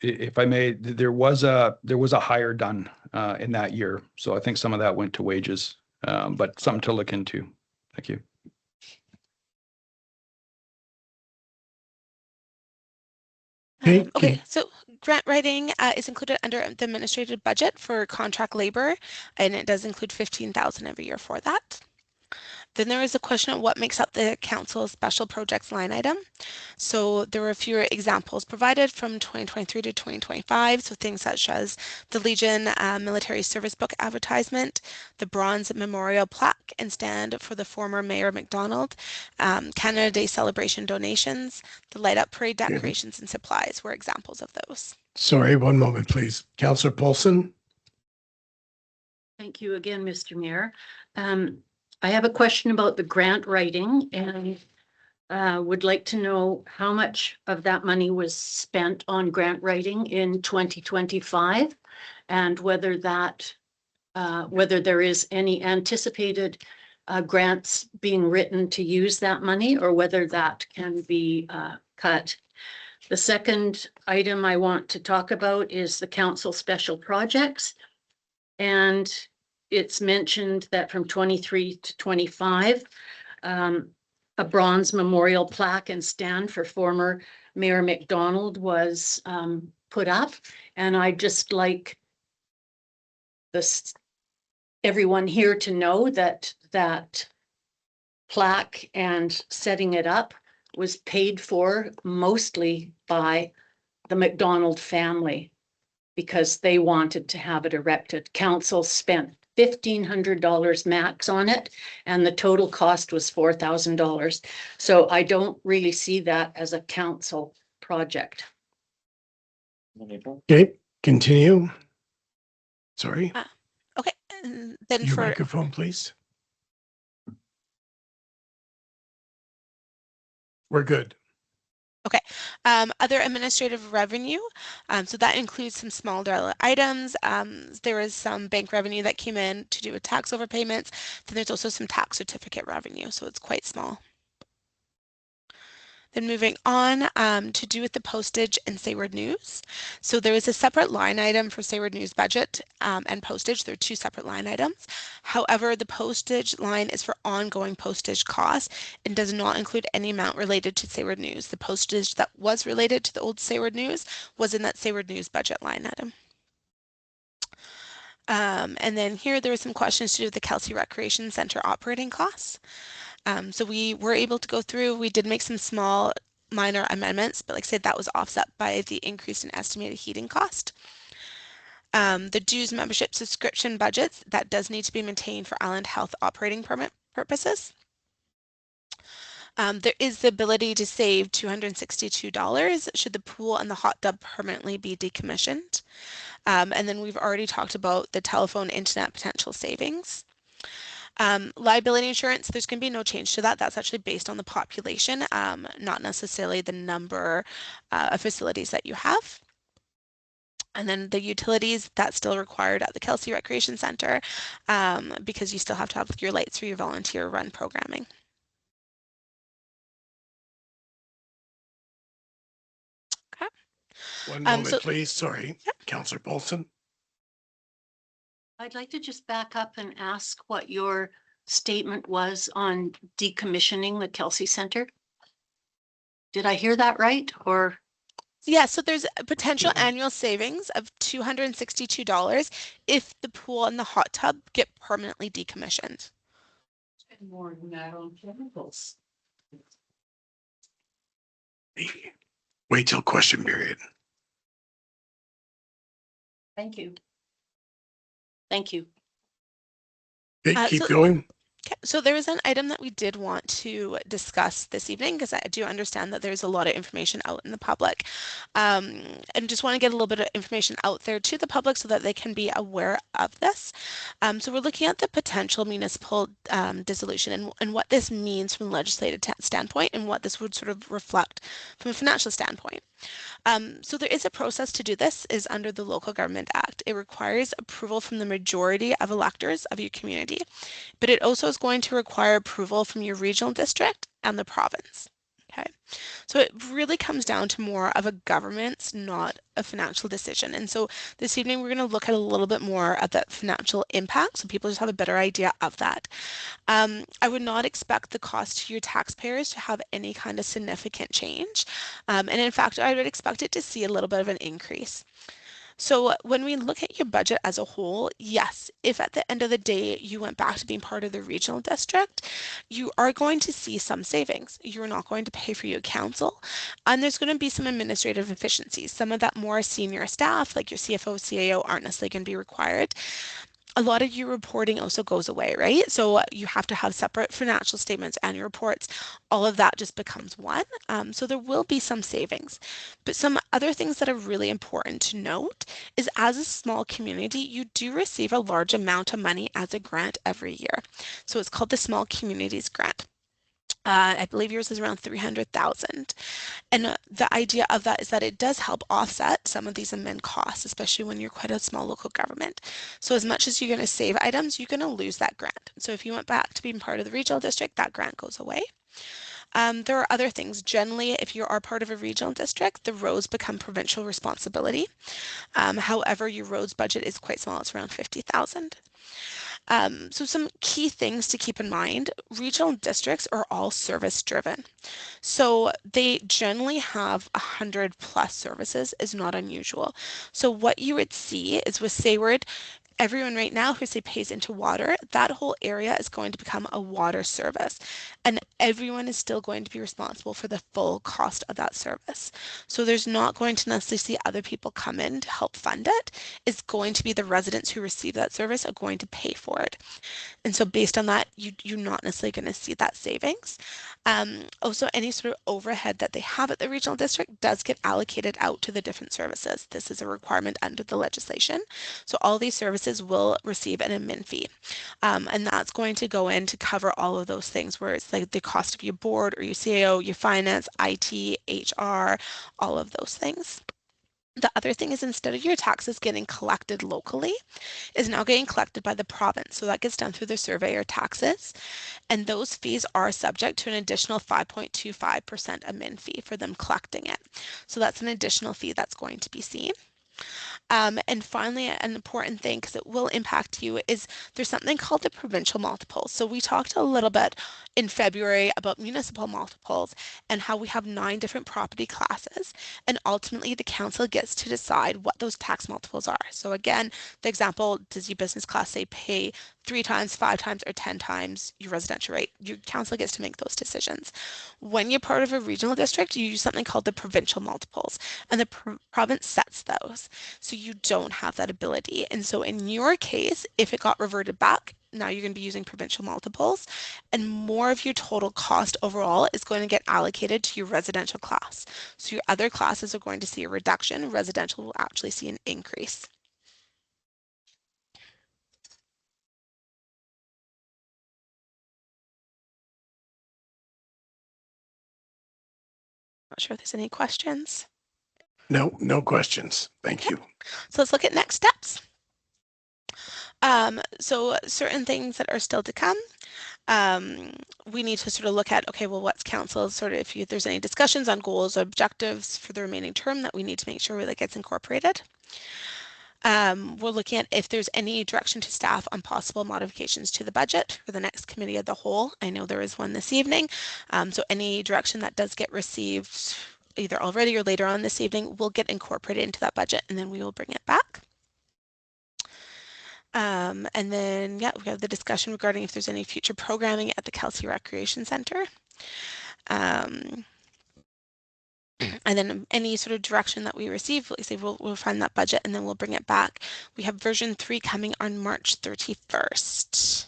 if I may, there was a hire done in that year. So I think some of that went to wages, but something to look into. Thank you. Okay, Okay, so grant writing is included under the administrative budget for contract labor, and it does include 15,000 every year for that. Then there is a question of what makes up the council special projects line item. So there were a few examples provided from 2023 to 2025. So things such as the Legion military service book advertisement, the bronze memorial plaque and stand for the former Mayor McDonald, Canada Day celebration donations, the light up parade decorations and supplies were examples of those. Sorry, one moment, please. Councillor Paulson. Thank you again, Mr. Mayor. I have a question about the grant writing and would like to know how much of that money was spent on grant writing in 2025 and whether that, whether there is any anticipated grants being written to use that money or whether that can be cut. The second item I want to talk about is the council special projects. And it's mentioned that from 23 to 25, a bronze memorial plaque and stand for former Mayor McDonald was put up. And I'd just like everyone here to know that that plaque and setting it up was paid for mostly by the McDonald family because they wanted to have it erected. Council spent $1,500 max on it, and the total cost was $4,000. So I don't really see that as a council project. Okay, continue. Sorry, Okay, and then your for microphone, please. We're good. other administrative revenue, so that includes some small dollar items. There is some bank revenue that came in to do with tax overpayments. Then there's also some tax certificate revenue, so it's quite small. Then moving on to do with the postage and Sayward News. So there is a separate line item for Sayward News budget and postage. They're two separate line items. However, the postage line is for ongoing postage costs and does not include any amount related to Sayward News. The postage that was related to the old Sayward News was in that Sayward News budget line item. And then here there were some questions to do with the Kelsey Recreation Center operating costs. So we were able to go through, we did make some small minor amendments, but like I said, that was offset by the increase in estimated heating cost. The dues membership subscription budgets, that does need to be maintained for Island Health operating permit purposes. There is the ability to save $262 should the pool and the hot tub permanently be decommissioned. And then we've already talked about the telephone internet potential savings. Liability insurance, there's going to be no change to that. That's actually based on the population, not necessarily the number of facilities that you have. And then the utilities, that's still required at the Kelsey Recreation Center because you still have to have your lights for your volunteer run programming. Okay. One moment, so- please. Sorry, Yep. Councillor Paulson. I'd like to just back up and ask what your statement was on decommissioning the Kelsey Center. Did I hear that right? Or Yeah, so there's a potential Yeah. annual savings of $262 if the pool and the hot tub get permanently decommissioned. more than that on chemicals? Wait till question period. Thank you. Thank you. Okay, keep So- going. Okay, so there is an item that we did want to discuss this evening because I do understand that there's a lot of information out in the public, and just want to get a little bit of information out there to the public so that they can be aware of this. So we're looking at the potential municipal dissolution and what this means from a legislative standpoint and what this would sort of reflect from a financial standpoint. So there is a process to do this is under the Local Government Act. It requires approval from the majority of electors of your community, but it also is going to require approval from your regional district and the province. Okay, so it really comes down to more of a governance, not a financial decision. And so this evening we're going to look at a little bit more at that financial impact so people just have a better idea of that. I would not expect the cost to your taxpayers to have any kind of significant change. And in fact, I would expect it to see a little bit of an increase. So when we look at your budget as a whole, yes, if at the end of the day you went back to being part of the regional district, you are going to see some savings. You're not going to pay for your council, and there's going to be some administrative efficiencies. Some of that more senior staff, like your CFO, CAO, aren't necessarily going to be required. A lot of your reporting also goes away, right? So you have to have separate financial statements and your reports. All of that just becomes one. So there will be some savings. But some other things that are really important to note is as a small community, you do receive a large amount of money as a grant every year. So it's called the Small Communities Grant. I believe yours is around 300,000. And the idea of that is that it does help offset some of these admin costs, especially when you're quite a small local government. So as much as you're going to save items, you're going to lose that grant. So if you went back to being part of the regional district, that grant goes away. There are other things. Generally, if you are part of a regional district, the roads become provincial responsibility. However, your roads budget is quite small. It's around 50,000. So some key things to keep in mind, regional districts are all service driven. So they generally have 100+ services is not unusual. So what you would see is with Sayward, everyone right now who say pays into water, that whole area is going to become a water service, and everyone is still going to be responsible for the full cost of that service. So there's not going to necessarily see other people come in to help fund it. It's going to be the residents who receive that service are going to pay for it. And so based on that, you're not necessarily going to see that savings. Also, any sort of overhead that they have at the regional district does get allocated out to the different services. This is a requirement under the legislation. So all these services will receive an admin fee. And that's going to go in to cover all of those things where it's like the cost of your board or your CAO, your finance, IT, HR, all of those things. The other thing is instead of your taxes getting collected locally, is now getting collected by the province. So that gets done through the surveyor taxes. And those fees are subject to an additional 5.25% admin fee for them collecting it. So that's an additional fee that's going to be seen. And finally, an important thing, because it will impact you, is there's something called the provincial multiples. So we talked a little bit in February about municipal multiples and how we have 9 different property classes. And ultimately, the council gets to decide what those tax multiples are. So again, the example, does your business class say pay 3 times, 5 times, or 10 times your residential rate? Your council gets to make those decisions. When you're part of a regional district, you use something called the provincial multiples, and the province sets those. So you don't have that ability. And so in your case, if it got reverted back, now you're going to be using provincial multiples, and more of your total cost overall is going to get allocated to your residential class. So your other classes are going to see a reduction. Residential will actually see an increase. Not sure if there's any questions. No questions. Thank you. So let's look at next steps. So certain things that are still to come. We need to sort of look at, okay, well, what's council sort of, if there's any discussions on goals or objectives for the remaining term that we need to make sure that gets incorporated. We're looking at if there's any direction to staff on possible modifications to the budget for the next committee of the whole. I know there is one this evening. So any direction that does get received either already or later on this evening will get incorporated into that budget, and then we will bring it back. And then, yeah, we have the discussion regarding if there's any future programming at the Kelsey Recreation Center. And then any sort of direction that we receive, we'll find that budget and then we'll bring it back. We have version 3 coming on March 31st.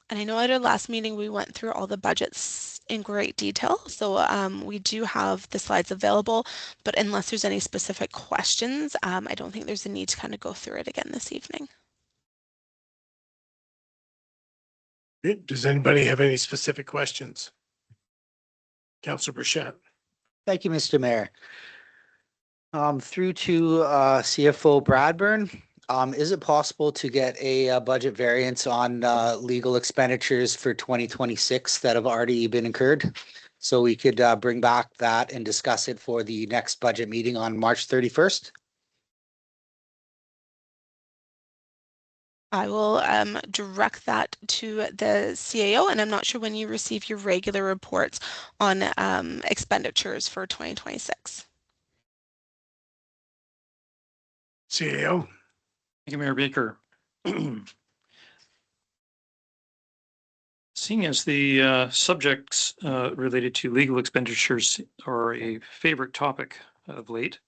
And I know at our last meeting, we went through all the budgets in great detail. So we do have the slides available, but unless there's any specific questions, I don't think there's a need to kind of go through it again this evening. Does anybody have any specific questions? Councillor Burchett. Thank you, Mr. Mayor. Through to CFO Bradburn. Is it possible to get a budget variance on legal expenditures for 2026 that have already been incurred? So we could bring back that and discuss it for the next budget meeting on March 31st? I will direct that to the CAO, and I'm not sure when you receive your regular reports on expenditures for 2026. CAO. Thank you, Mayor Baker. Seeing as the subjects related to legal expenditures are a favorite topic of late,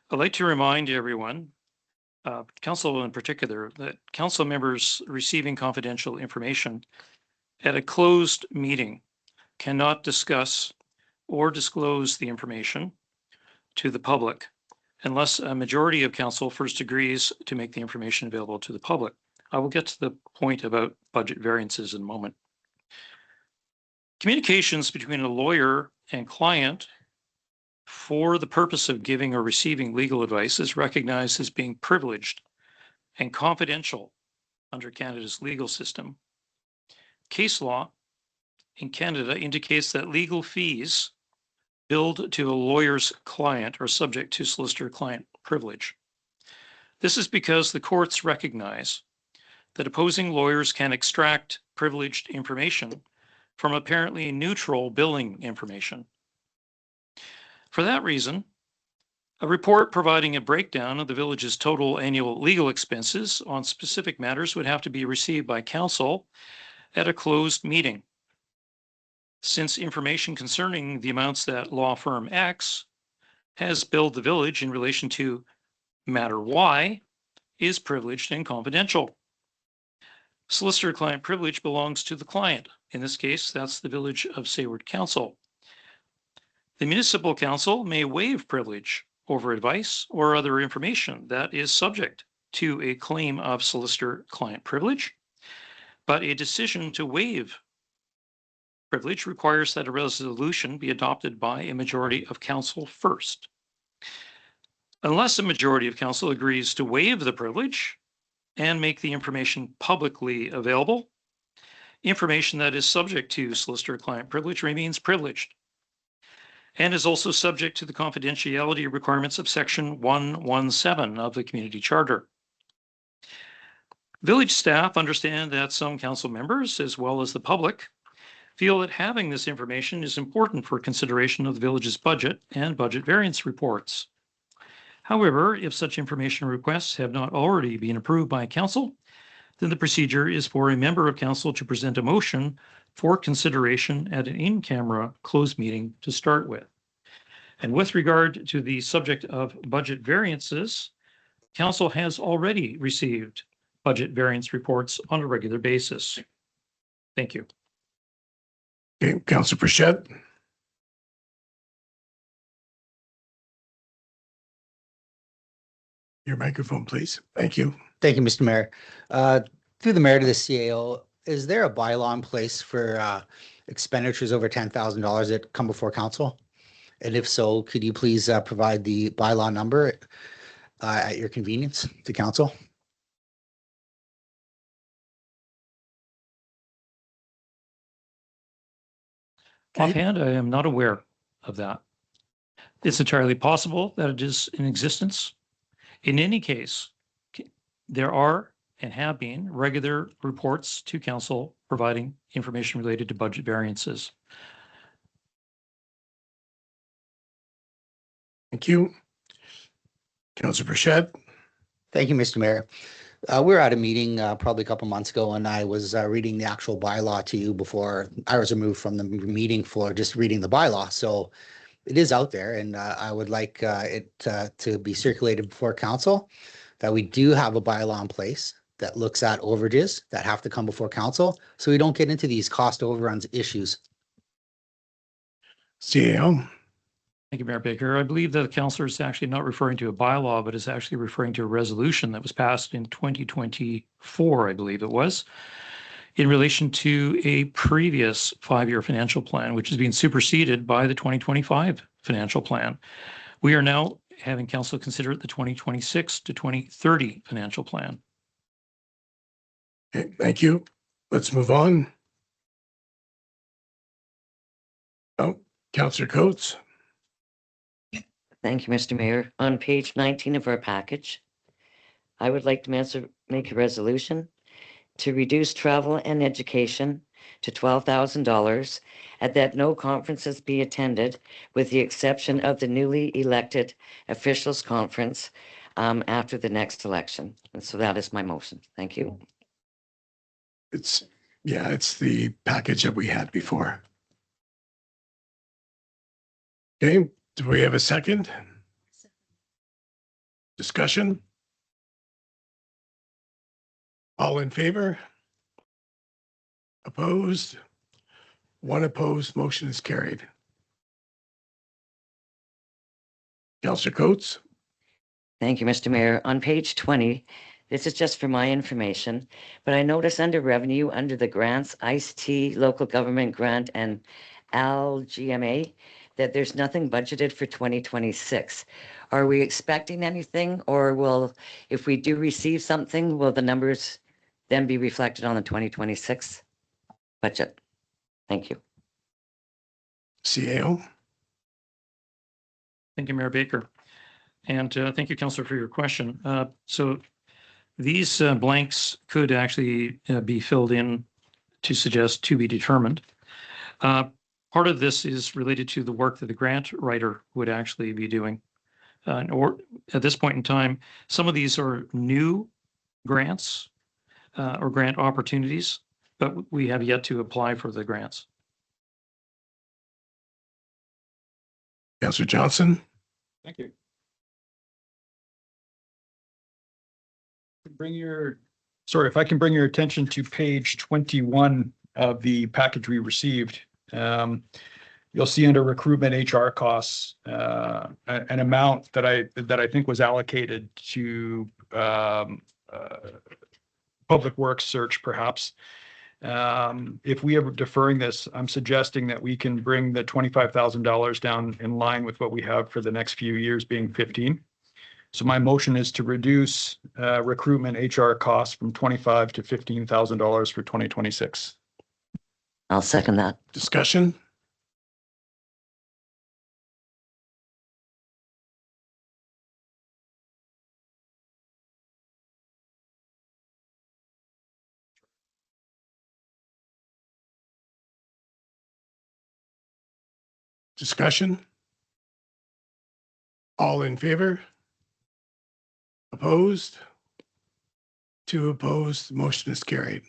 I'd like to remind everyone, council in particular, that council members receiving confidential information at a closed meeting cannot discuss or disclose the information to the public unless a majority of council first agrees to make the information available to the public. I will get to the point about budget variances in a moment. Communications between a lawyer and client for the purpose of giving or receiving legal advice is recognized as being privileged and confidential under Canada's legal system. Case law in Canada indicates that legal fees billed to a lawyer's client are subject to solicitor-client privilege. This is because the courts recognize that opposing lawyers can extract privileged information from apparently neutral billing information. For that reason, a report providing a breakdown of the village's total annual legal expenses on specific matters would have to be received by council at a closed meeting. Since information concerning the amounts that law firm X has billed the village in relation to matter Y is privileged and confidential. Solicitor-client privilege belongs to the client. In this case, that's the Village of Sayward Council. The municipal council may waive privilege over advice or other information that is subject to a claim of solicitor-client privilege, but a decision to waive privilege requires that a resolution be adopted by a majority of council first. Unless a majority of council agrees to waive the privilege and make the information publicly available, information that is subject to solicitor-client privilege remains privileged and is also subject to the confidentiality requirements of Section 117 of the Community Charter. Village staff understand that some council members, as well as the public, feel that having this information is important for consideration of the village's budget and budget variance reports. However, if such information requests have not already been approved by council, then the procedure is for a member of council to present a motion for consideration at an in-camera closed meeting to start with. And with regard to the subject of budget variances, council has already received budget variance reports on a regular basis. Thank you. Okay, Councillor Burchett. Your microphone, please. Thank you. Thank you, Mr. Mayor. Through the mayor to the CAO, is there a bylaw in place for expenditures over $10,000 that come before council? And if so, could you please provide the bylaw number at your convenience to council? Offhand, I am not aware of that. It's entirely possible that it is in existence. In any case, there are and have been regular reports to council providing information related to budget variances. Thank you. Councillor Burchett. Thank you, Mr. Mayor. We were at a meeting probably a couple months ago, and I was reading the actual bylaw to you before I was removed from the meeting for just reading the bylaw. So it is out there, and I would like it to be circulated before council that we do have a bylaw in place that looks at overages that have to come before council, so we don't get into these cost overruns issues. CAO, Thank you, Mayor Baker. I believe that the councillor is actually not referring to a bylaw, but is actually referring to a resolution that was passed in 2024, I believe it was, in relation to a previous 5-year financial plan, which is being superseded by the 2025 financial plan. We are now having council consider the 2026 to 2030 financial plan. okay, thank you. Let's move on. Oh, Councillor Coates. Thank you, Mr. Mayor. On page 19 of our package, I would like to make a resolution to reduce travel and education to $12,000 and that no conferences be attended with the exception of the newly elected officials conference after the next election. And so that is my motion. Thank you. It's the package that we had before. Okay, do we have a second? Discussion? All in favor? Opposed? One opposed, motion is carried. Councillor Coates? Thank you, Mr. Mayor. On page 20, this is just for my information, but I notice under revenue, under the grants, ICT, local government grant, and LGMA, that there's nothing budgeted for 2026. Are we expecting anything, or if we do receive something, will the numbers then be reflected on the 2026 budget? Thank you. CAO? Thank you, Mayor Baker. And thank you, Councillor, for your question. So these blanks could actually be filled in to suggest to be determined. Part of this is related to the work that the grant writer would actually be doing. Or at this point in time, some of these are new grants or grant opportunities, but we have yet to apply for the grants. Councillor Johnson? Thank you. If I can bring your attention to page 21 of the package we received. You'll see under recruitment HR costs, an amount that I think was allocated to public works search, perhaps. If we are deferring this, I'm suggesting that we can bring the $25,000 down in line with what we have for the next few years, being 15. So my motion is to reduce recruitment HR costs from $25,000 to $15,000 for 2026. I'll second that. Discussion? Discussion? All in favor? Opposed? Two opposed, motion is carried.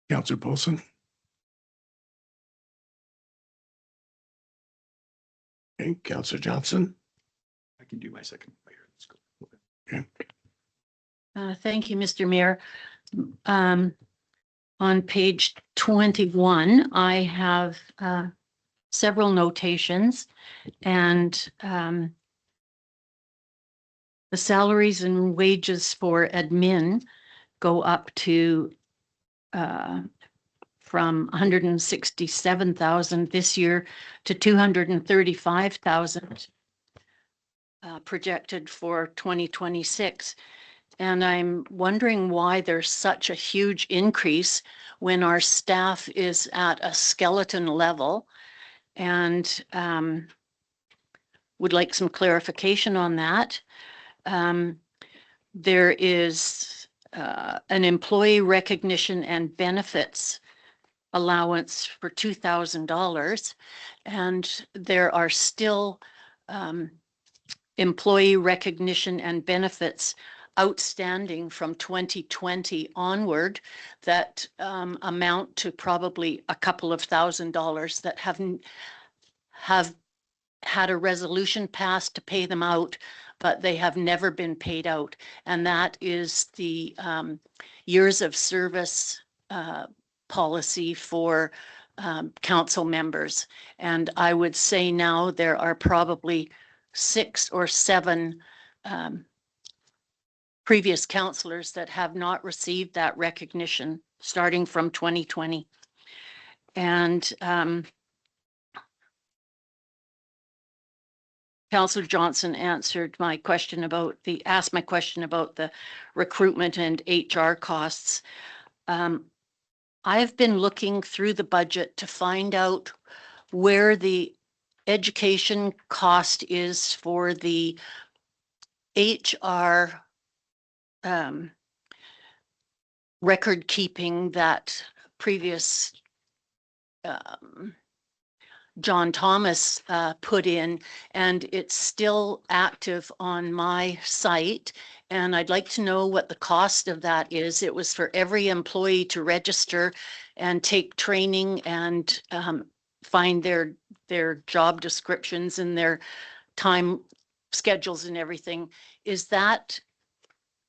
Councillor Paulson? Okay, Councillor Johnson? I can do my second. Okay. Thank you, Mr. Mayor. On page 21, I have several notations, and the salaries and wages for admin go up to from 167,000 this year to 235,000 projected for 2026. And I'm wondering why there's such a huge increase when our staff is at a skeleton level, and would like some clarification on that. There is an employee recognition and benefits allowance for $2,000, and there are still employee recognition and benefits outstanding from 2020 onward that amount to probably a couple of $1,000s that have had a resolution passed to pay them out, but they have never been paid out. And that is the years of service policy for council members. And I would say now there are probably 6 or 7 previous councillors that have not received that recognition starting from 2020. And Councillor Johnson asked my question about the recruitment and HR costs. I've been looking through the budget to find out where the education cost is for the HR record keeping that previous John Thomas put in, and it's still active on my site. And I'd like to know what the cost of that is. It was for every employee to register and take training and find their job descriptions and their time schedules and everything. Is that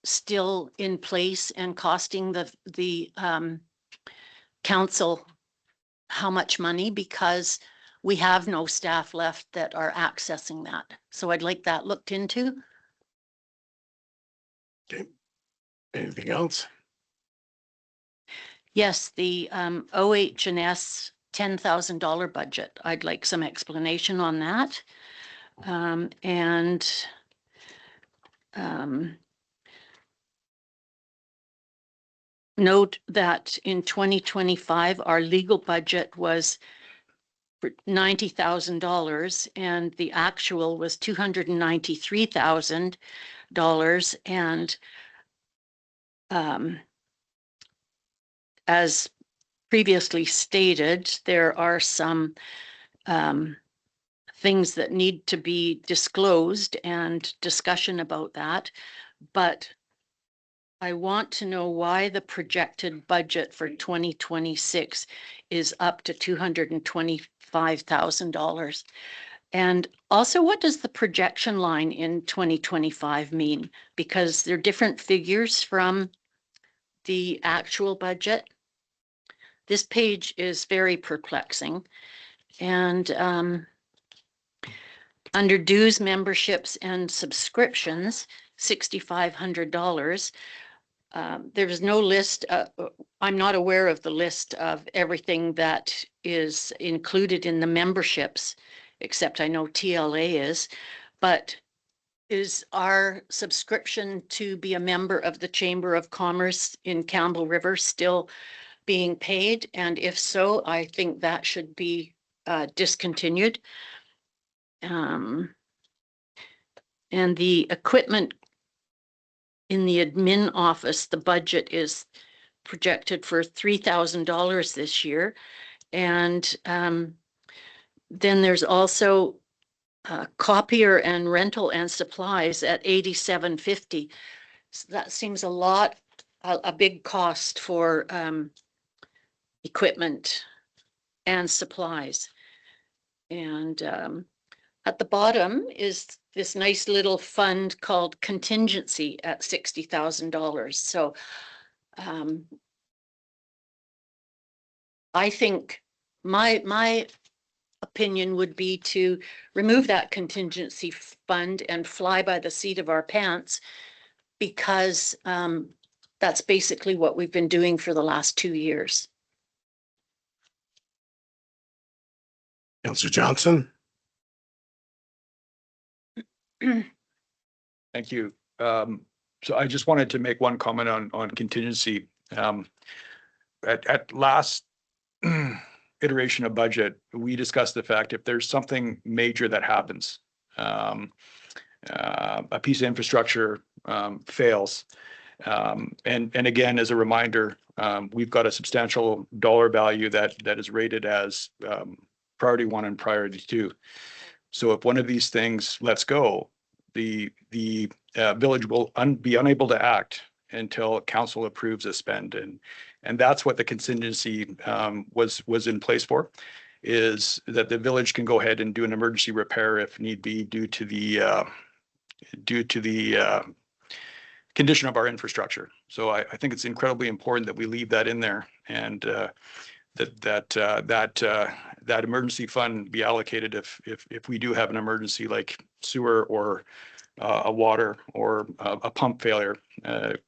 still in place and costing the council how much money? Because we have no staff left that are accessing that. So I'd like that looked into. Okay. Anything else? Yes, the OH&S $10,000 budget. I'd like some explanation on that. Note that in 2025, our legal budget was for $90,000 and the actual was $293,000. And as previously stated, there are some things that need to be disclosed and discussion about that. But I want to know why the projected budget for 2026 is up to $225,000. And also, what does the projection line in 2025 mean? Because they're different figures from the actual budget. This page is very perplexing. And under dues, memberships, and subscriptions, $6,500. There's no list. I'm not aware of the list of everything that is included in the memberships, except I know TLA is. But is our subscription to be a member of the Chamber of Commerce in Campbell River still being paid? And if so, I think that should be discontinued. And the equipment in the admin office, the budget is projected for $3,000 this year. And then there's also copier and rental and supplies at $87.50. So that seems a big cost for equipment and supplies. And at the bottom is this nice little fund called contingency at $60,000. So I think my opinion would be to remove that contingency fund and fly by the seat of our pants, because that's basically what we've been doing for the last 2 years. Councillor Johnson? Thank you. So I just wanted to make one comment on contingency. At last iteration of budget, we discussed the fact if there's something major that happens, a piece of infrastructure fails, and again, as a reminder, we've got a substantial dollar value that is rated as priority 1 and priority 2. So if one of these things lets go, the village will be unable to act until council approves a spend, and that's what the contingency was in place for, is that the village can go ahead and do an emergency repair if need be due to the due to the condition of our infrastructure. So I think it's incredibly important that we leave that in there and that emergency fund be allocated if we do have an emergency like sewer or a water or a pump failure,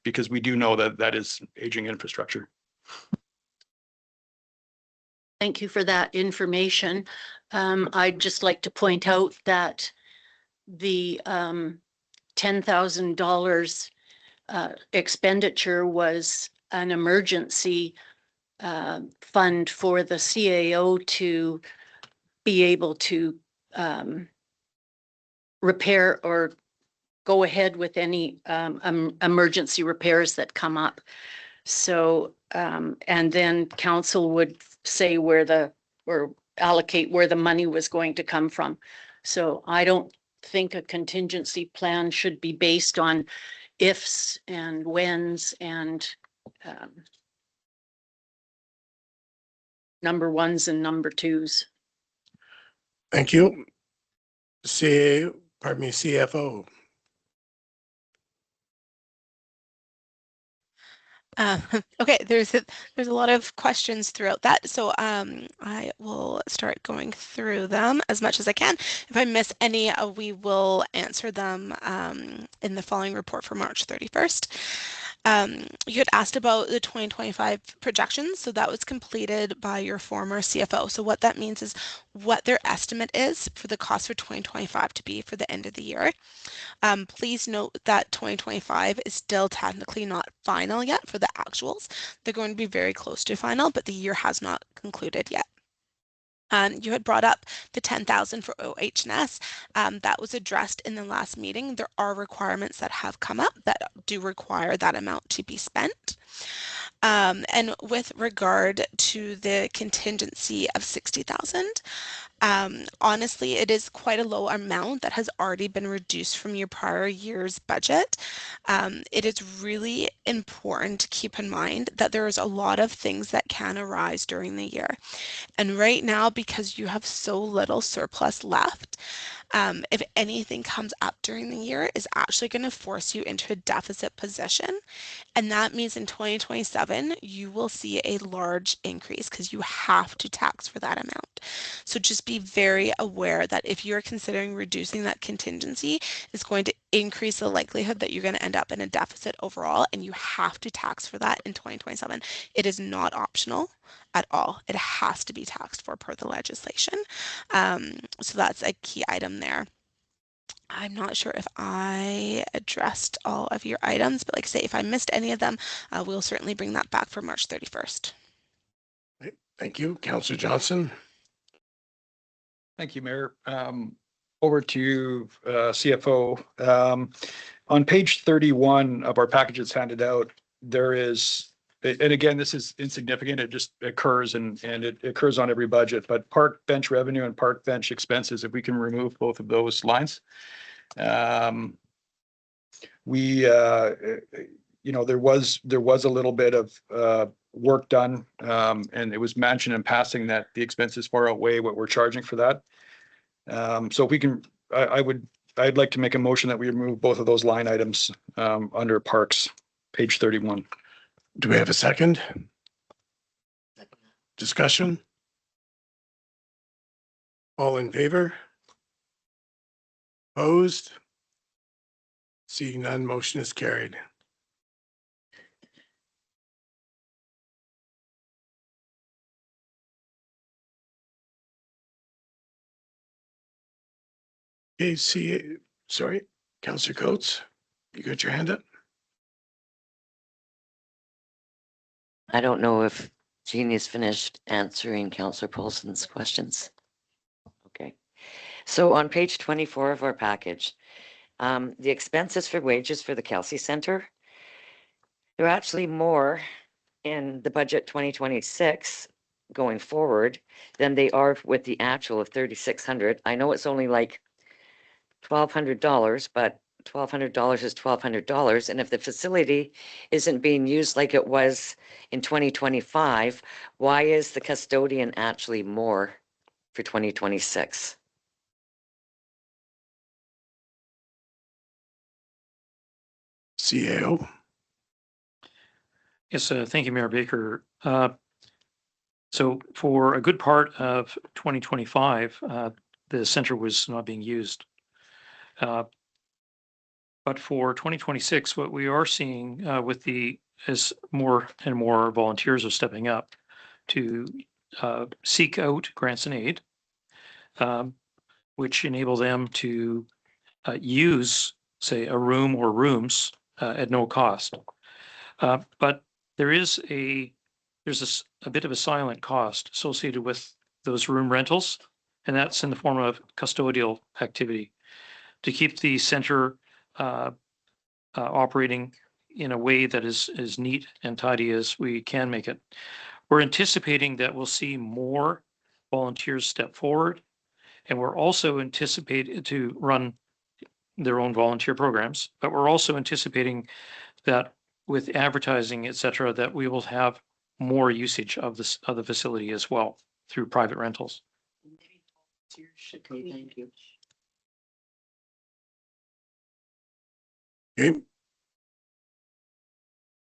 because we do know that that is aging infrastructure. Thank you for that information. I'd just like to point out that the $10,000 expenditure was an emergency fund for the CAO to be able to repair or go ahead with any emergency repairs that come up. So, and then council would say or allocate where the money was going to come from. So I don't think a contingency plan should be based on ifs and whens and number ones and number twos. Thank you. CFO. Okay, there's a lot of questions throughout that, so I will start going through them as much as I can. If I miss any, we will answer them in the following report for March 31st. You had asked about the 2025 projections, so that was completed by your former CFO. So what that means is what their estimate is for the cost for 2025 to be for the end of the year. Please note that 2025 is still technically not final yet for the actuals. They're going to be very close to final, but the year has not concluded yet. You had brought up the 10,000 for OH&S. That was addressed in the last meeting. There are requirements that have come up that do require that amount to be spent. And with regard to the contingency of 60,000, honestly, it is quite a low amount that has already been reduced from your prior year's budget. It is really important to keep in mind that there is a lot of things that can arise during the year. And right now, because you have so little surplus left, if anything comes up during the year, is actually going to force you into a deficit position. And that means in 2027, you will see a large increase because you have to tax for that amount. So just be very aware that if you're considering reducing that contingency, it's going to increase the likelihood that you're going to end up in a deficit overall, and you have to tax for that in 2027. It is not optional at all. It has to be taxed for per the legislation. So that's a key item there. I'm not sure if I addressed all of your items, but like I say, if I missed any of them, we'll certainly bring that back for March 31st. Thank you. Councillor Johnson. Thank you, Mayor. Over to CFO. On page 31 of our package that's handed out, there is, and again, this is insignificant. It just occurs and it occurs on every budget, but park bench revenue and park bench expenses, if we can remove both of those lines. There was a little bit of work done, and it was mentioned in passing that the expenses far outweigh what we're charging for that. So if we can, I'd like to make a motion that we remove both of those line items under parks, page 31. Do we have a second? Discussion? All in favor? Opposed? Seeing none, motion is carried. Okay, sorry, Councillor Coates, you got your hand up? I don't know if Jeannie's finished answering Councillor Paulson's questions. Okay. So on page 24 of our package, the expenses for wages for the Kelsey Center, they're actually more in the budget 2026 going forward than they are with the actual of 3,600. I know it's only like $1,200, but $1,200 is $1,200. And if the facility isn't being used like it was in 2025, why is the custodian actually more for 2026? CAO. Yes, thank you, Mayor Baker. So for a good part of 2025, the center was not being used. But for 2026, what we are seeing as more and more volunteers are stepping up to seek out grants and aid, which enable them to use, say, a room or rooms at no cost. But there's a bit of a silent cost associated with those room rentals, and that's in the form of custodial activity to keep the center operating in a way that is as neat and tidy as we can make it. We're anticipating that we'll see more volunteers step forward, and we're also anticipating to run their own volunteer programs, but we're also anticipating that with advertising, et cetera, that we will have more usage of the facility as well through private rentals. Thank you. Okay.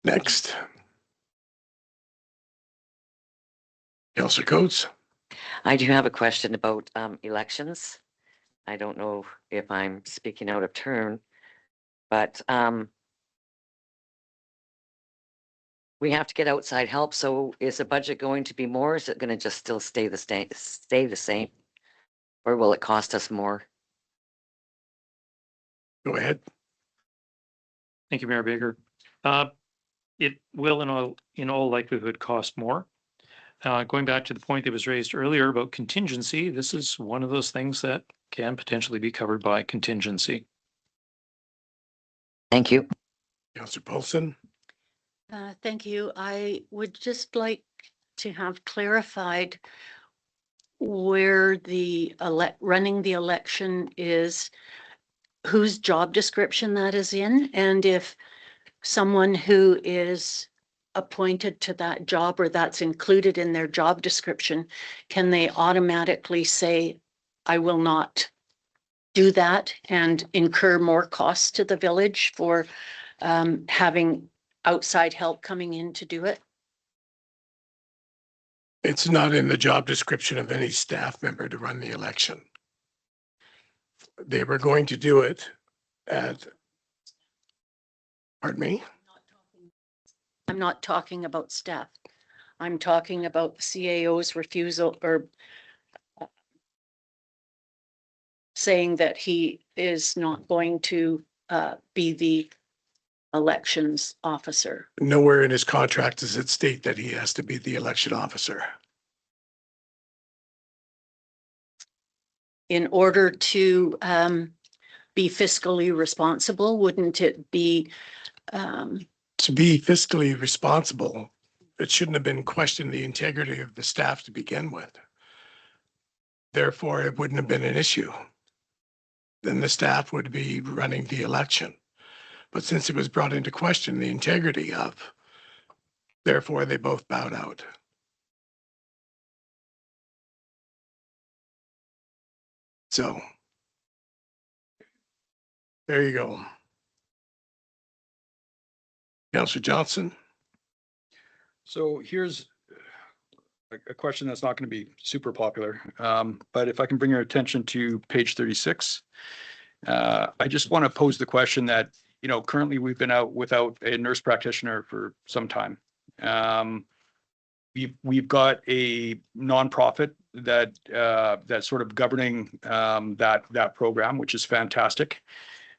Next. Councillor Coates. I do have a question about elections. I don't know if I'm speaking out of turn, but we have to get outside help. So is the budget going to be more? Is it going to just still stay the same? Or will it cost us more? Go ahead. Thank you, Mayor Baker. It will in all likelihood cost more. Going back to the point that was raised earlier about contingency, this is one of those things that can potentially be covered by contingency. Thank you. Councillor Paulson. Thank you. I would just like to have clarified where the running the election is, whose job description that is in, and if someone who is appointed to that job or that's included in their job description, can they automatically say, I will not do that and incur more costs to the village for having outside help coming in to do it? It's not in the job description of any staff member to run the election. They were going to do it at, pardon me? I'm not talking about staff. I'm talking about the CAO's refusal or saying that he is not going to be the elections officer. Nowhere in his contract does it state that he has to be the election officer. In order to be fiscally responsible, wouldn't it be To be fiscally responsible, it shouldn't have been questioned the integrity of the staff to begin with. Therefore, it wouldn't have been an issue. Then the staff would be running the election. But since it was brought into question the integrity of, therefore they both bowed out. So there you go. Councillor Johnson. So here's a question that's not going to be super popular, but if I can bring your attention to page 36, I just want to pose the question that, you know, currently we've been out without a nurse practitioner for some time. We've got a nonprofit that's sort of governing that program, which is fantastic.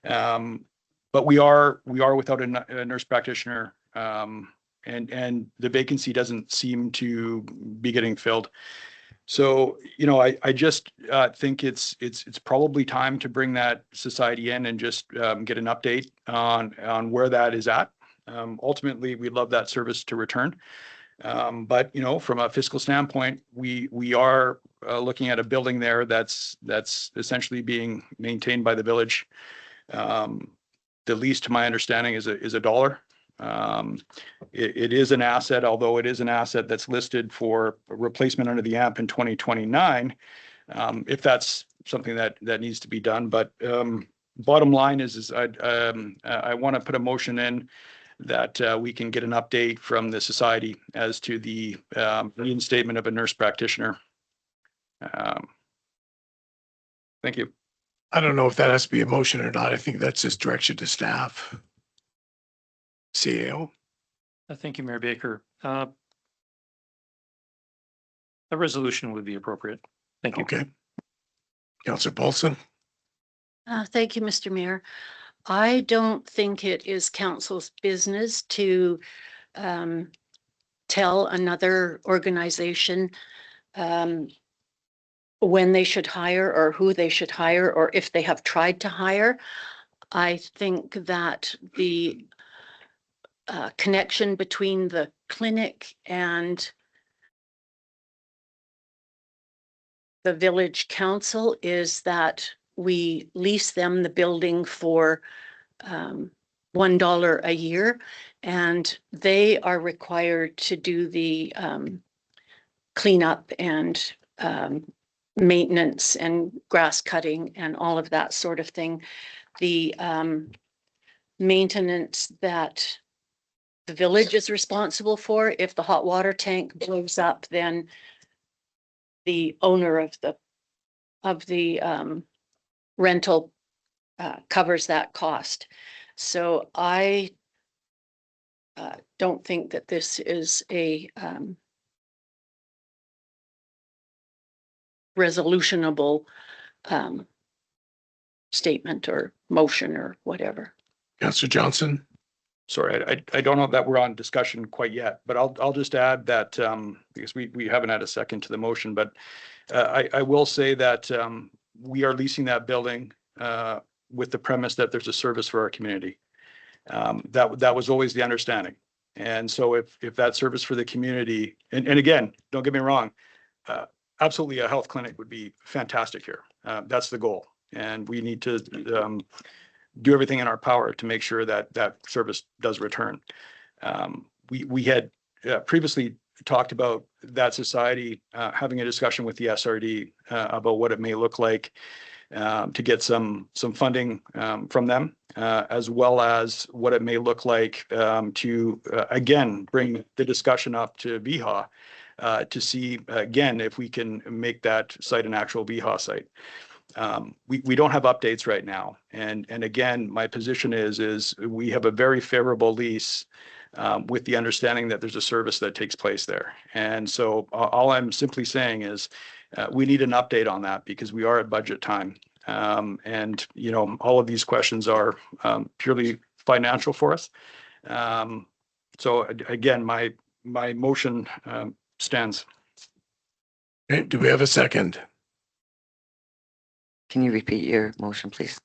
But we are without a nurse practitioner, and the vacancy doesn't seem to be getting filled. So, you know, I just think it's probably time to bring that society in and just get an update on where that is at. Ultimately, we'd love that service to return. But, you know, from a fiscal standpoint, we are looking at a building there that's essentially being maintained by the village. The lease, to my understanding, is $1. It is an asset, although it is an asset that's listed for replacement under the AMP in 2029, if that's something that needs to be done. But bottom line is I want to put a motion in that we can get an update from the society as to the reinstatement of a nurse practitioner. Thank you. I don't know if that has to be a motion or not. I think that's just direction to staff. CAO. Thank you, Mayor Baker. A resolution would be appropriate. Thank you. Okay. Councillor Paulson. Thank you, Mr. Mayor. I don't think it is council's business to tell another organization when they should hire or who they should hire or if they have tried to hire. I think that the connection between the clinic and the village council is that we lease them the building for $1 a year, and they are required to do the cleanup and maintenance and grass cutting and all of that sort of thing. The maintenance that the village is responsible for, if the hot water tank blows up, then the owner of the rental covers that cost. So I don't think that this is a resolutionable statement or motion or whatever. Councillor Johnson. Sorry, I don't know that we're on discussion quite yet, but I'll just add that because we haven't had a second to the motion, but I will say that we are leasing that building with the premise that there's a service for our community. That was always the understanding. And so if that service for the community, and again, don't get me wrong, absolutely a health clinic would be fantastic here. That's the goal. And we need to do everything in our power to make sure that that service does return. We had previously talked about that society having a discussion with the SRD about what it may look like to get some funding from them, as well as what it may look like to again bring the discussion up to VHA to see again if we can make that site an actual VHA site. We don't have updates right now, and again, my position is we have a very favorable lease with the understanding that there's a service that takes place there. And so all I'm simply saying is we need an update on that because we are at budget time. And, you know, all of these questions are purely financial for us. So again, my motion stands. Okay, do we have a second? Can you repeat your motion, please?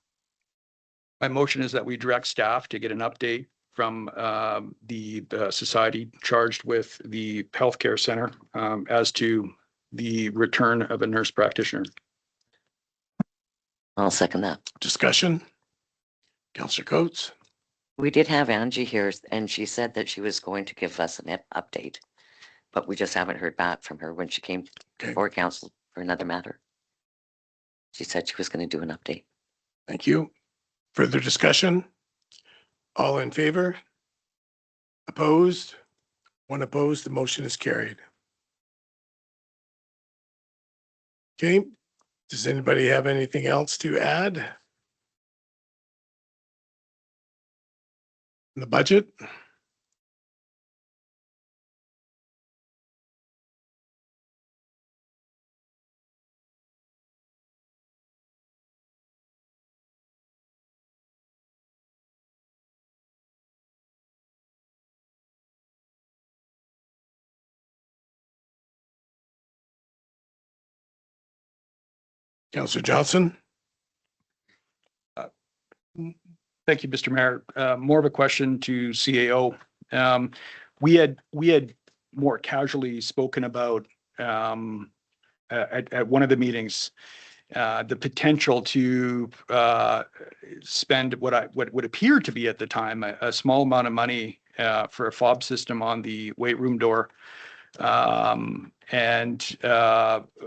My motion is that we direct staff to get an update from the society charged with the healthcare center as to the return of a nurse practitioner. I'll second that. Discussion? Councillor Coates. We did have Angie here and she said that she was going to give us an update, but we just haven't heard back from her when she came before council for another matter. She said she was going to do an update. Thank you. Further discussion? All in favor? Opposed? One opposed, the motion is carried. Okay, does anybody have anything else to add? In the budget? Councillor Johnson? Thank you, Mr. Mayor. More of a question to CAO. We had more casually spoken about at one of the meetings the potential to spend what would appear to be at the time a small amount of money for a fob system on the weight room door and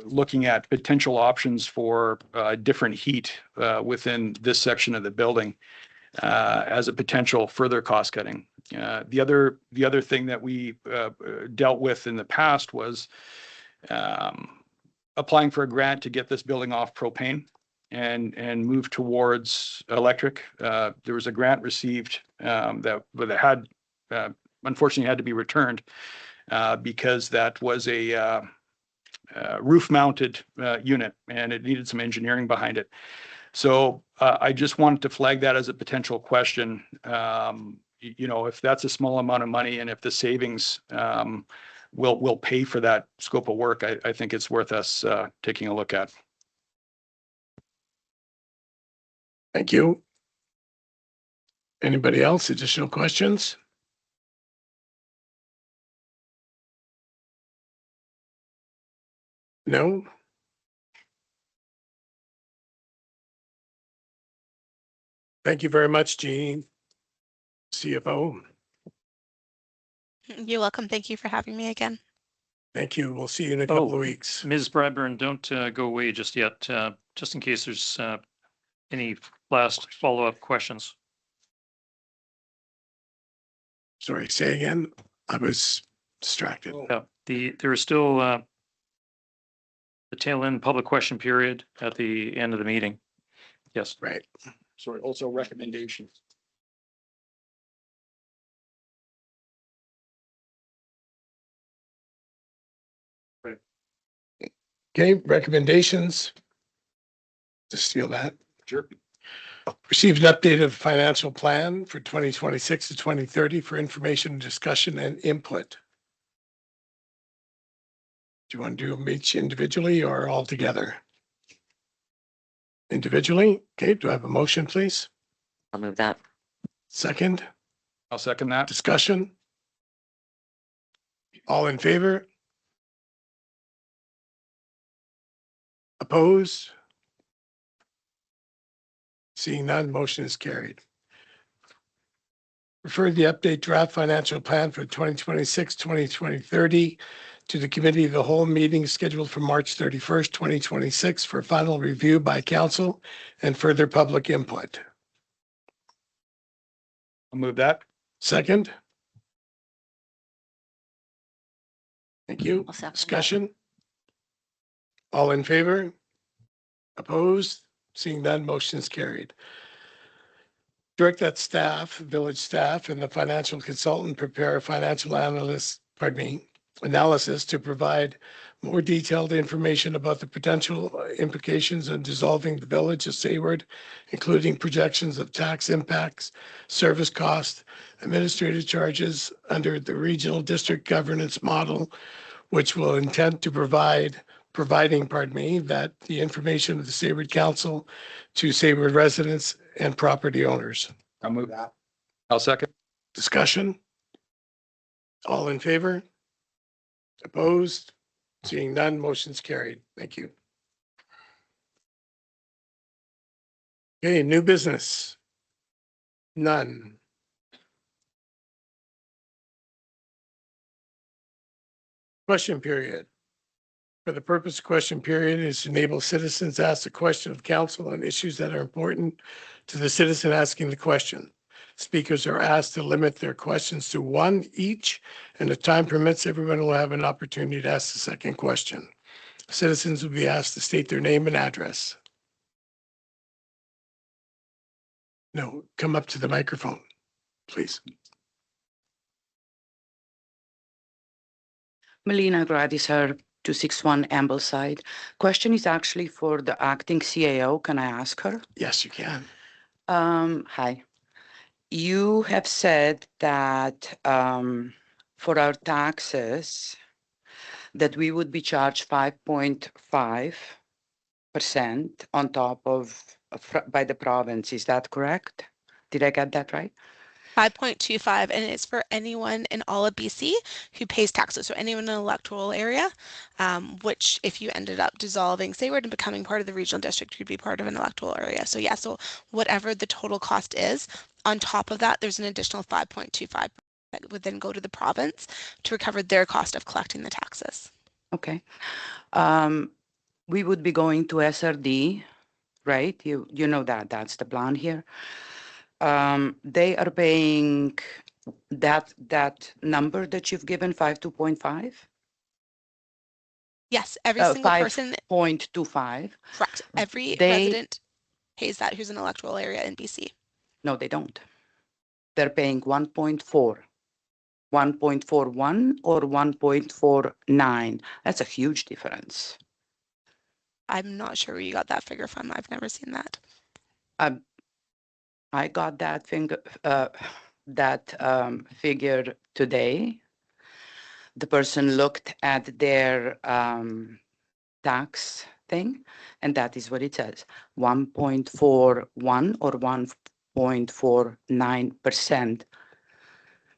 looking at potential options for different heat within this section of the building as a potential further cost cutting. The other thing that we dealt with in the past was applying for a grant to get this building off propane and move towards electric. There was a grant received that had unfortunately had to be returned because that was a roof-mounted unit and it needed some engineering behind it. So I just wanted to flag that as a potential question. You know, if that's a small amount of money and if the savings will pay for that scope of work, I think it's worth us taking a look at. Thank you. Anybody else? Additional questions? No? Thank you very much, Jean, CFO. You're welcome. Thank you for having me again. Thank you. We'll see you in a couple Oh, of weeks. Ms. Bradburn, don't go away just yet, just in case there's any last follow-up questions. Sorry, say again. I was distracted. Yeah, there is still the tail end public question period at the end of the meeting. Yes. Right. Sorry, also recommendations. Okay, recommendations. To steal that. Sure. Received an updated financial plan for 2026 to 2030 for information, discussion, and input. Do you want to do them each individually or all together? Individually? Okay, do I have a motion, please? I'll move that. Second, I'll second that. discussion? All in favor? Opposed? Seeing none, motion is carried. Refer the update draft financial plan for 2026, 2030 to the Committee of the Whole meeting scheduled for March 31st, 2026 for final review by council and further public input. I'll move that. Second? Thank you. I'll second that. Discussion? All in favor? Opposed? Seeing none, motion is carried. Direct that staff, village staff, and the financial consultant prepare a financial analysis to provide more detailed information about the potential implications of dissolving the village of Sayward, including projections of tax impacts, service costs, administrative charges under the regional district governance model, which will intend to providing that the information of the Sayward Council to Sayward residents and property owners. I'll move that. I'll second. Discussion? All in favor? Opposed? Seeing none, motion's carried. Thank you. Okay, new business. None. Question period. For the purpose of question period is to enable citizens to ask a question of council on issues that are important to the citizen asking the question. Speakers are asked to limit their questions to one each, and if time permits, everyone will have an opportunity to ask the second question. Citizens will be asked to state their name and address. No, come up to the microphone, please. Melina Grady, sir, 261 Ambleside. Question is actually for the acting CAO. Can I ask her? Yes, you can. Hi. You have said that for our taxes, that we would be charged 5.5% on top of by the province. Is that correct? Did I get that right? 5.25, and it's for anyone in all of BC who pays taxes. So anyone in an electoral area, which if you ended up dissolving Sayward and becoming part of the regional district, you'd be part of an electoral area. So yeah, so whatever the total cost is, on top of that, there's an additional 5.25 that would then go to the province to recover their cost of collecting the taxes. Okay. We would be going to SRD, right? You know that, that's the plan here. They are paying that number that you've given, 52.5? Yes, every single person, 5.25. correct. Every They- resident pays that who's in an electoral area in BC. No, they don't. They're paying 1.4, 1.41 or 1.49. That's a huge difference. I'm not sure where you got that figure from. I've never seen that. I got that figure today. The person looked at their tax thing, and that is what it says, 1.41 or 1.49%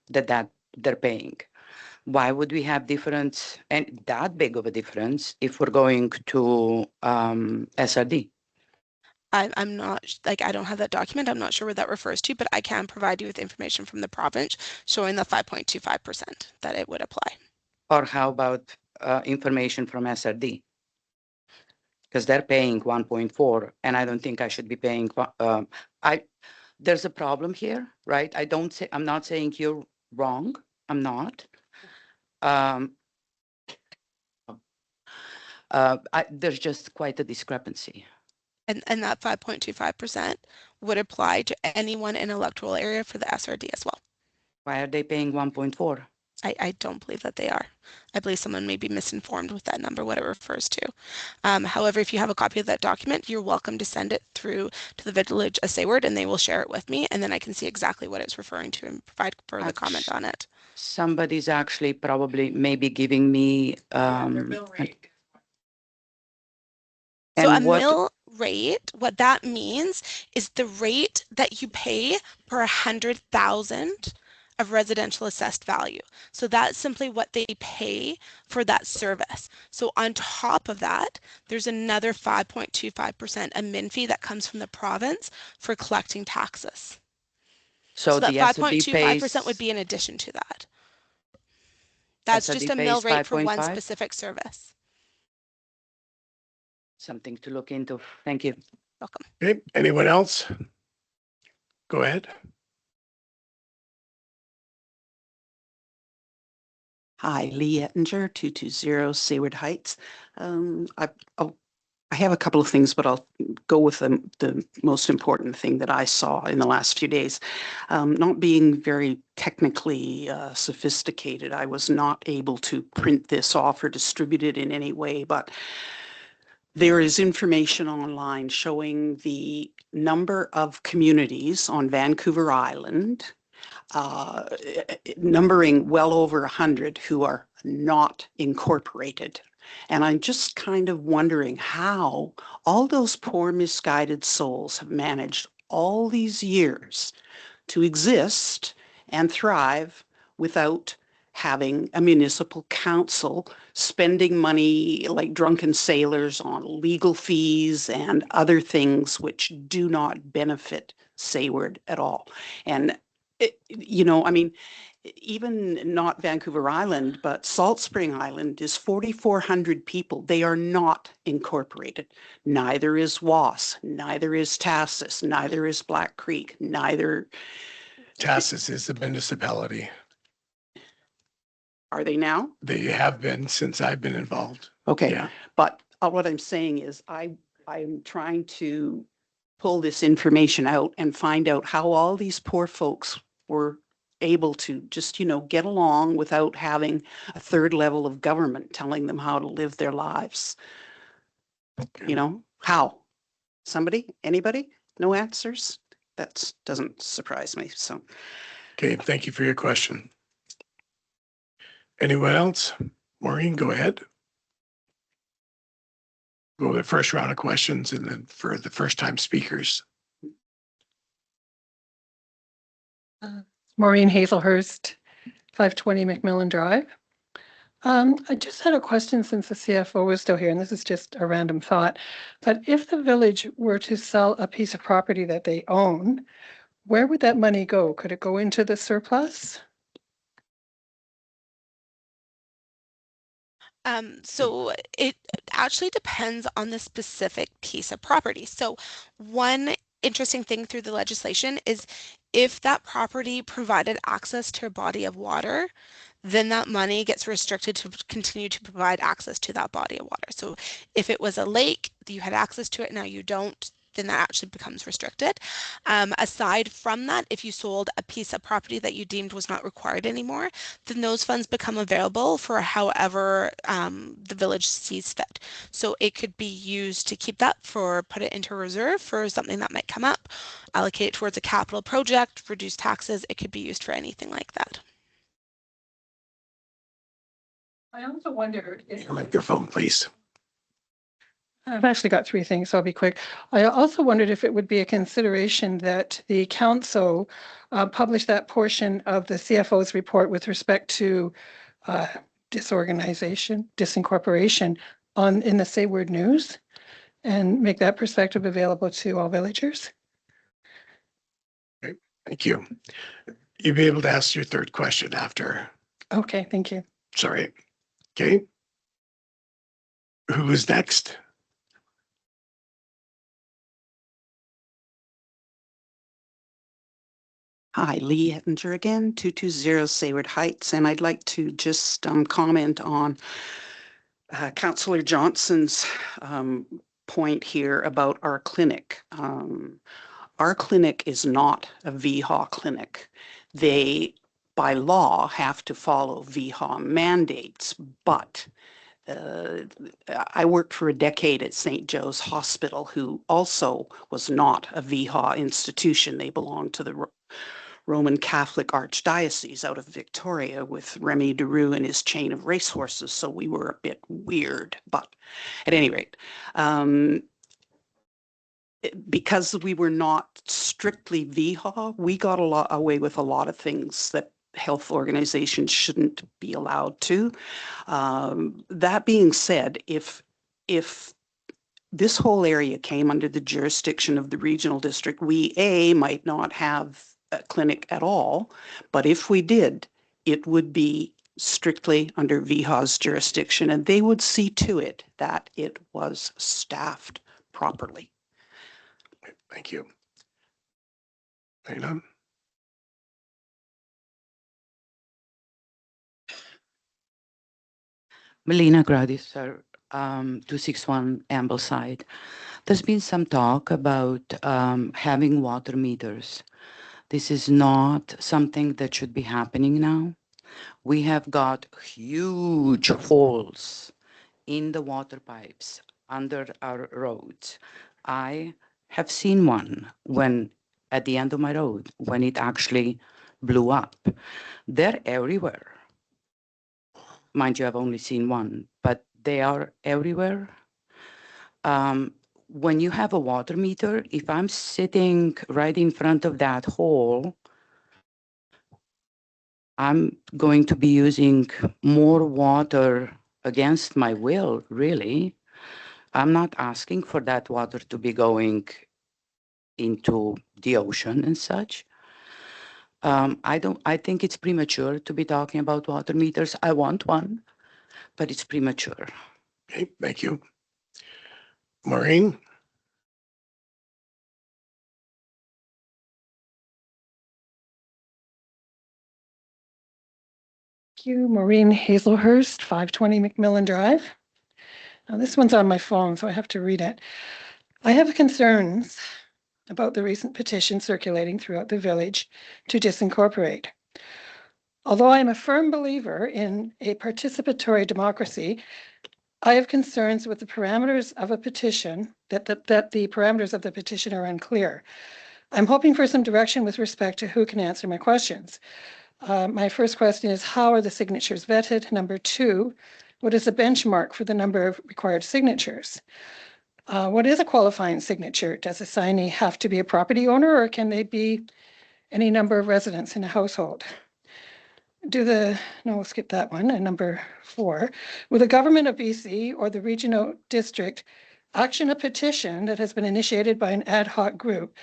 that they're paying. Why would we have difference and that big of a difference if we're going to SRD? I'm not, like, I don't have that document. I'm not sure what that refers to, but I can provide you with information from the province showing the 5.25% that it would apply. Or how about information from SRD? Because they're paying 1.4, and I don't think I should be paying. There's a problem here, right? I'm not saying you're wrong. I'm not. There's just quite a discrepancy. And that 5.25% would apply to anyone in electoral area for the SRD as well. Why are they paying 1.4? I don't believe that they are. I believe someone may be misinformed with that number, what it refers to. However, if you have a copy of that document, you're welcome to send it through to the Village of Sayward and they will share it with me, and then I can see exactly what it's referring to and provide further comment on it. Somebody's actually probably maybe giving me So a and what mill rate, what that means is the rate that you pay per 100,000 of residential assessed value. So that's simply what they pay for that service. So on top of that, there's another 5.25% admin fee that comes from the province for collecting taxes. So that the SRD 5.25% would be in addition to that. That's just SRD a mill pays rate for one 5.5? specific service. Something to look into. Thank you. Welcome. Okay, anyone else? Go ahead. Hi, Lee Ettinger, 220 Sayward Heights. I have a couple of things, but I'll go with the most important thing that I saw in the last few days. Not being very technically sophisticated, I was not able to print this off or distribute it in any way, but there is information online showing the number of communities on Vancouver Island, numbering well over 100 who are not incorporated. And I'm just kind of wondering how all those poor misguided souls have managed all these years to exist and thrive without having a municipal council spending money like drunken sailors on legal fees and other things which do not benefit Sayward at all. And, I mean, even not Vancouver Island, but Salt Spring Island is 4,400 people. They are not incorporated. Neither is Wass, neither is Tassus, neither is Black Creek, neither. Tassus is a municipality. Are they now? They have been since I've been involved. Okay, Yeah. but what I'm saying is I'm trying to pull this information out and find out how all these poor folks were able to just, get along without having a third level of government telling them how to live their lives. How? Somebody? Anybody? No answers? That doesn't surprise me. So, Okay, thank you for your question. Anyone else? Maureen, go ahead. Go to the first round of questions and then for the first time speakers. Maureen Hazelhurst, 520 McMillan Drive. I just had a question since the CFO is still here, and this is just a random thought. But if the village were to sell a piece of property that they own, where would that money go? Could it go into the surplus? So it actually depends on the specific piece of property. So one interesting thing through the legislation is if that property provided access to a body of water, then that money gets restricted to continue to provide access to that body of water. So if it was a lake, you had access to it, now you don't, then that actually becomes restricted. Aside from that, if you sold a piece of property that you deemed was not required anymore, then those funds become available for however the village sees fit. So it could be used to keep that for, put it into reserve for something that might come up, allocate it towards a capital project, reduce taxes. It could be used for anything like that. I also wondered if Your microphone, please. I've actually got three things, so I'll be quick. I also wondered if it would be a consideration that the council publish that portion of the CFO's report with respect to disincorporation in the Say Word News and make that perspective available to all villagers. Okay, thank you. You'll be able to ask your third question after. Okay, thank you. Sorry. Okay. Who is next? Hi, Lee Ettinger again, 220 Sayward Heights, and I'd like to just comment on Councillor Johnson's point here about our clinic. Our clinic is not a VHA clinic. They, by law, have to follow VHA mandates, but I worked for a decade at St. Joe's Hospital, who also was not a VHA institution. They belonged to the Roman Catholic Archdiocese out of Victoria with Remy Deroux and his chain of racehorses. So we were a bit weird, but at any rate, because we were not strictly VHA, we got away with a lot of things that health organizations shouldn't be allowed to. That being said, if this whole area came under the jurisdiction of the regional district, we might not have a clinic at all, but if we did, it would be strictly under VHA's jurisdiction, and they would see to it that it was staffed properly. Thank you. Lena? Melina Gradis, sir, 261 Ambleside. There's been some talk about having water meters. This is not something that should be happening now. We have got huge holes in the water pipes under our roads. I have seen one when at the end of my road, when it actually blew up. They're everywhere. Mind you, I've only seen one, but they are everywhere. When you have a water meter, if I'm sitting right in front of that hole, I'm going to be using more water against my will, really. I'm not asking for that water to be going into the ocean and such. I think it's premature to be talking about water meters. I want one, but it's premature. Okay, thank you. Maureen? Thank you. Maureen Hazelhurst, 520 McMillan Drive. Now this one's on my phone, so I have to read it. I have concerns about the recent petition circulating throughout the village to disincorporate. Although I am a firm believer in a participatory democracy, I have concerns with the parameters of a petition, that the parameters of the petition are unclear. I'm hoping for some direction with respect to who can answer my questions. My first question is, how are the signatures vetted? Number two, what is the benchmark for the number of required signatures? What is a qualifying signature? Does a signee have to be a property owner, or can they be any number of residents in a household? No, we'll skip that one. And number four, will the government of BC or the regional district action a petition that has been initiated by an ad hoc group,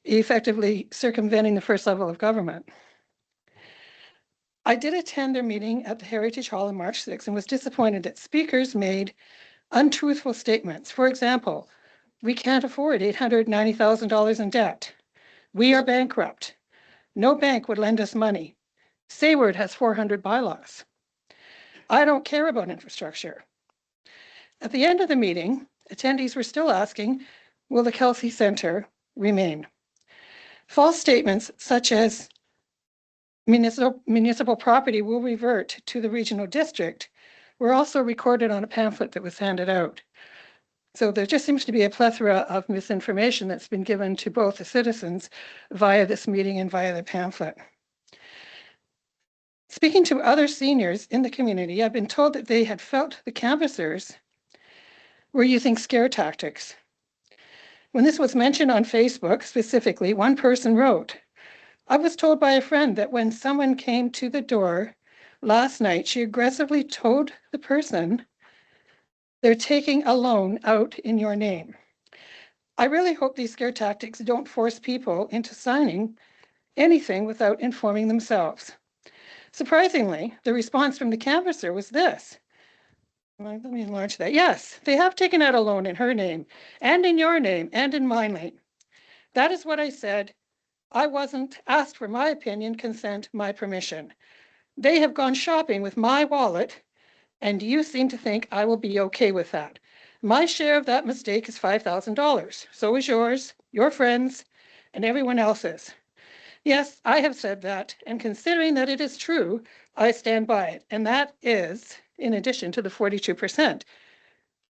effectively circumventing the first level of government? I did attend their meeting at the Heritage Hall on March 6th and was disappointed that speakers made untruthful statements. For example, we can't afford $890,000 in debt. We are bankrupt. No bank would lend us money. Sayward has 400 bylaws. I don't care about infrastructure. At the end of the meeting, attendees were still asking, will the Kelsey Centre remain? False statements such as municipal property will revert to the regional district were also recorded on a pamphlet that was handed out. So there just seems to be a plethora of misinformation that's been given to both the citizens via this meeting and via the pamphlet. Speaking to other seniors in the community, I've been told that they had felt the canvassers were using scare tactics. When this was mentioned on Facebook specifically, one person wrote, I was told by a friend that when someone came to the door last night, she aggressively told the person, they're taking a loan out in your name. I really hope these scare tactics don't force people into signing anything without informing themselves. Surprisingly, the response from the canvasser was this. Let me enlarge that. Yes, they have taken out a loan in her name and in your name and in my name. That is what I said. I wasn't asked for my opinion, consent, my permission. They have gone shopping with my wallet, and you seem to think I will be okay with that. My share of that mistake is $5,000. So is yours, your friends, and everyone else's. Yes, I have said that, and considering that it is true, I stand by it. And that is in addition to the 42%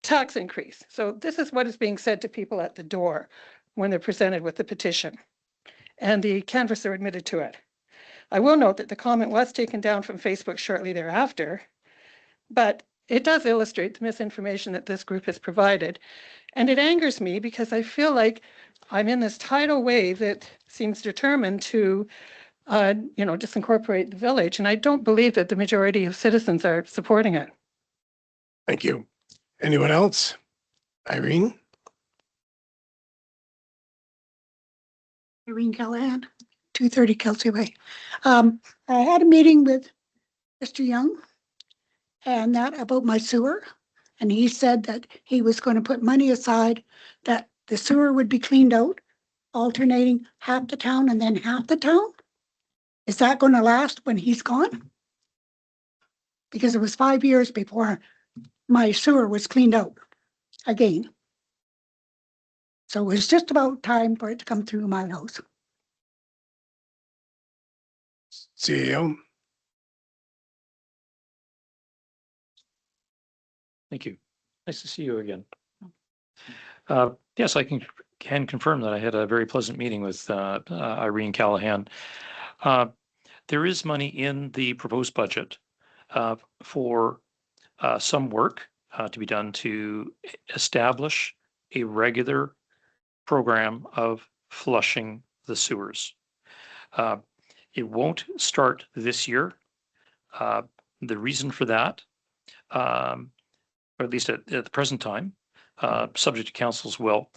tax increase. So this is what is being said to people at the door when they're presented with the petition. And the canvasser admitted to it. I will note that the comment was taken down from Facebook shortly thereafter, but it does illustrate the misinformation that this group has provided. And it angers me because I feel like I'm in this tidal wave that seems determined to disincorporate the village. And I don't believe that the majority of citizens are supporting it. Thank you. Anyone else? Irene? Irene Callahan, 230 Kelsey Way. I had a meeting with Mr. Young and that about my sewer. And he said that he was going to put money aside, that the sewer would be cleaned out, alternating half the town and then half the town. Is that going to last when he's gone? Because it was 5 years before my sewer was cleaned out again. So it was just about time for it to come through my house. CEO? Thank you. Nice to see you again. Yes, I can confirm that I had a very pleasant meeting with Irene Callahan. There is money in the proposed budget for some work to be done to establish a regular program of flushing the sewers. It won't start this year. The reason for that, or at least at the present time, subject to council's will,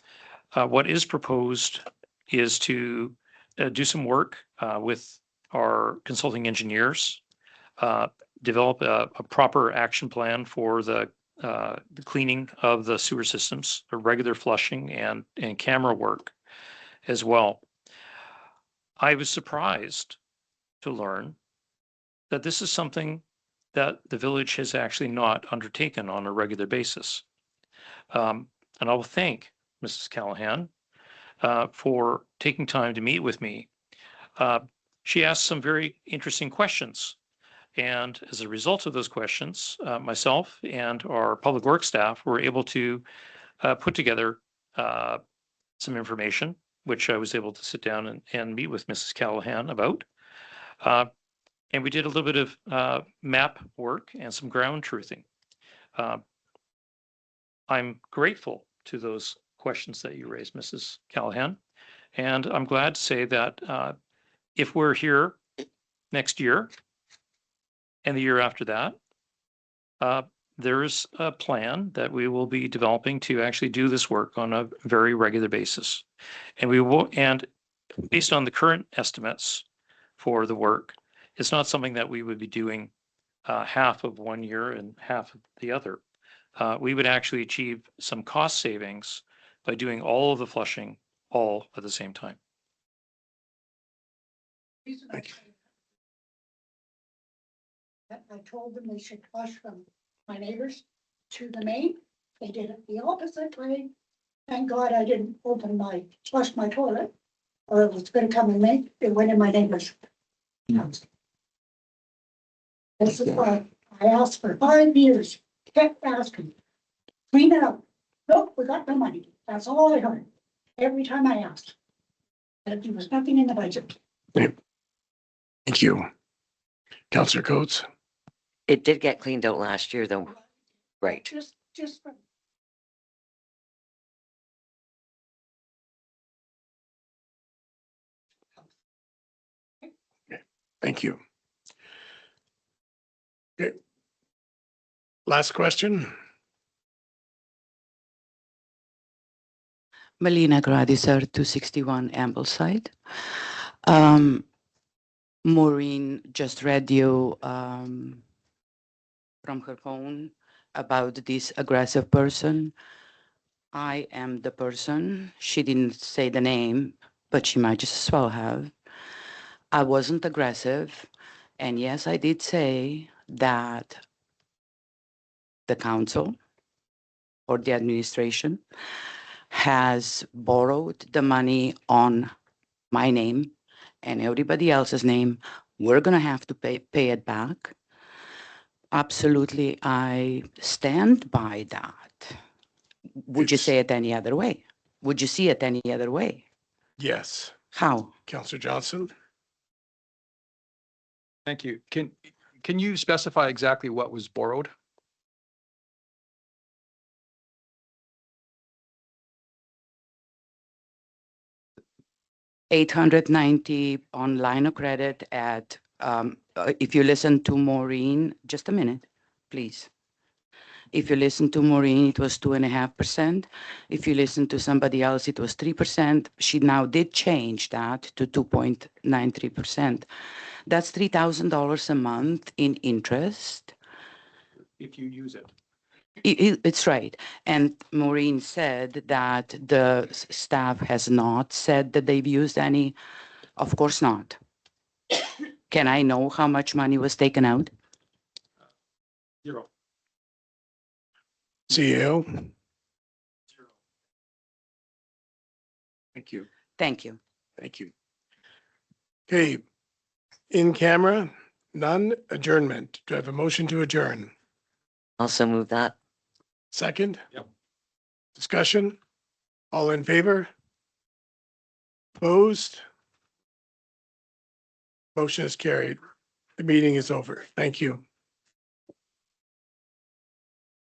what is proposed is to do some work with our consulting engineers, develop a proper action plan for the cleaning of the sewer systems, the regular flushing and camera work as well. I was surprised to learn that this is something that the village has actually not undertaken on a regular basis. And I will thank Mrs. Callahan for taking time to meet with me. She asked some very interesting questions. And as a result of those questions, myself and our public works staff were able to put together some information, which I was able to sit down and meet with Mrs. Callahan about. And we did a little bit of map work and some ground truthing. I'm grateful to those questions that you raised, Mrs. Callahan. And I'm glad to say that if we're here next year and the year after that, there's a plan that we will be developing to actually do this work on a very regular basis. And we will, and based on the current estimates for the work, It's not something that we would be doing half of one year and half of the other. We would actually achieve some cost savings by doing all of the flushing all at the same time. Thank you. I told them they should flush from my neighbors to the main. They did it the opposite way. Thank God I didn't flush my toilet, or it was gonna come in me. It went in my neighbor's house. This is why I asked for 5 years, kept asking, clean it up. Nope, we got no money. That's all I heard. Every time I asked. That there was nothing in the budget. Thank you. Councillor Coates. It did get cleaned out last year, though. Right. Just for Thank you. Okay. Last question. Melina Gradisar, 261 Ambleside. Maureen just read you from her phone about this aggressive person. I am the person. She didn't say the name, but she might just as well have. I wasn't aggressive. And yes, I did say that the council or the administration has borrowed the money on my name and everybody else's name. We're going to have to pay it back. Absolutely, I stand by that. Would you It's- say it any other way? Would you see it any other way? Yes. How? Councillor Johnson. Thank you. Can you specify exactly what was borrowed? $890 on line of credit at, if you listen to Maureen, just a minute, please. If you listen to Maureen, it was 2.5%. If you listen to somebody else, it was 3%. She now did change that to 2.93%. That's $3,000 a month in interest. If you use it. It's right. And Maureen said that the staff has not said that they've used any. Of course not. Can I know how much money was taken out? Zero. CEO. Thank you. Thank you. Thank you. Okay. In camera, none. Adjournment. Do I have a motion to adjourn? Also move that. Second? Yep. Discussion? All in favor? Opposed? Motion is carried. The meeting is over. Thank you.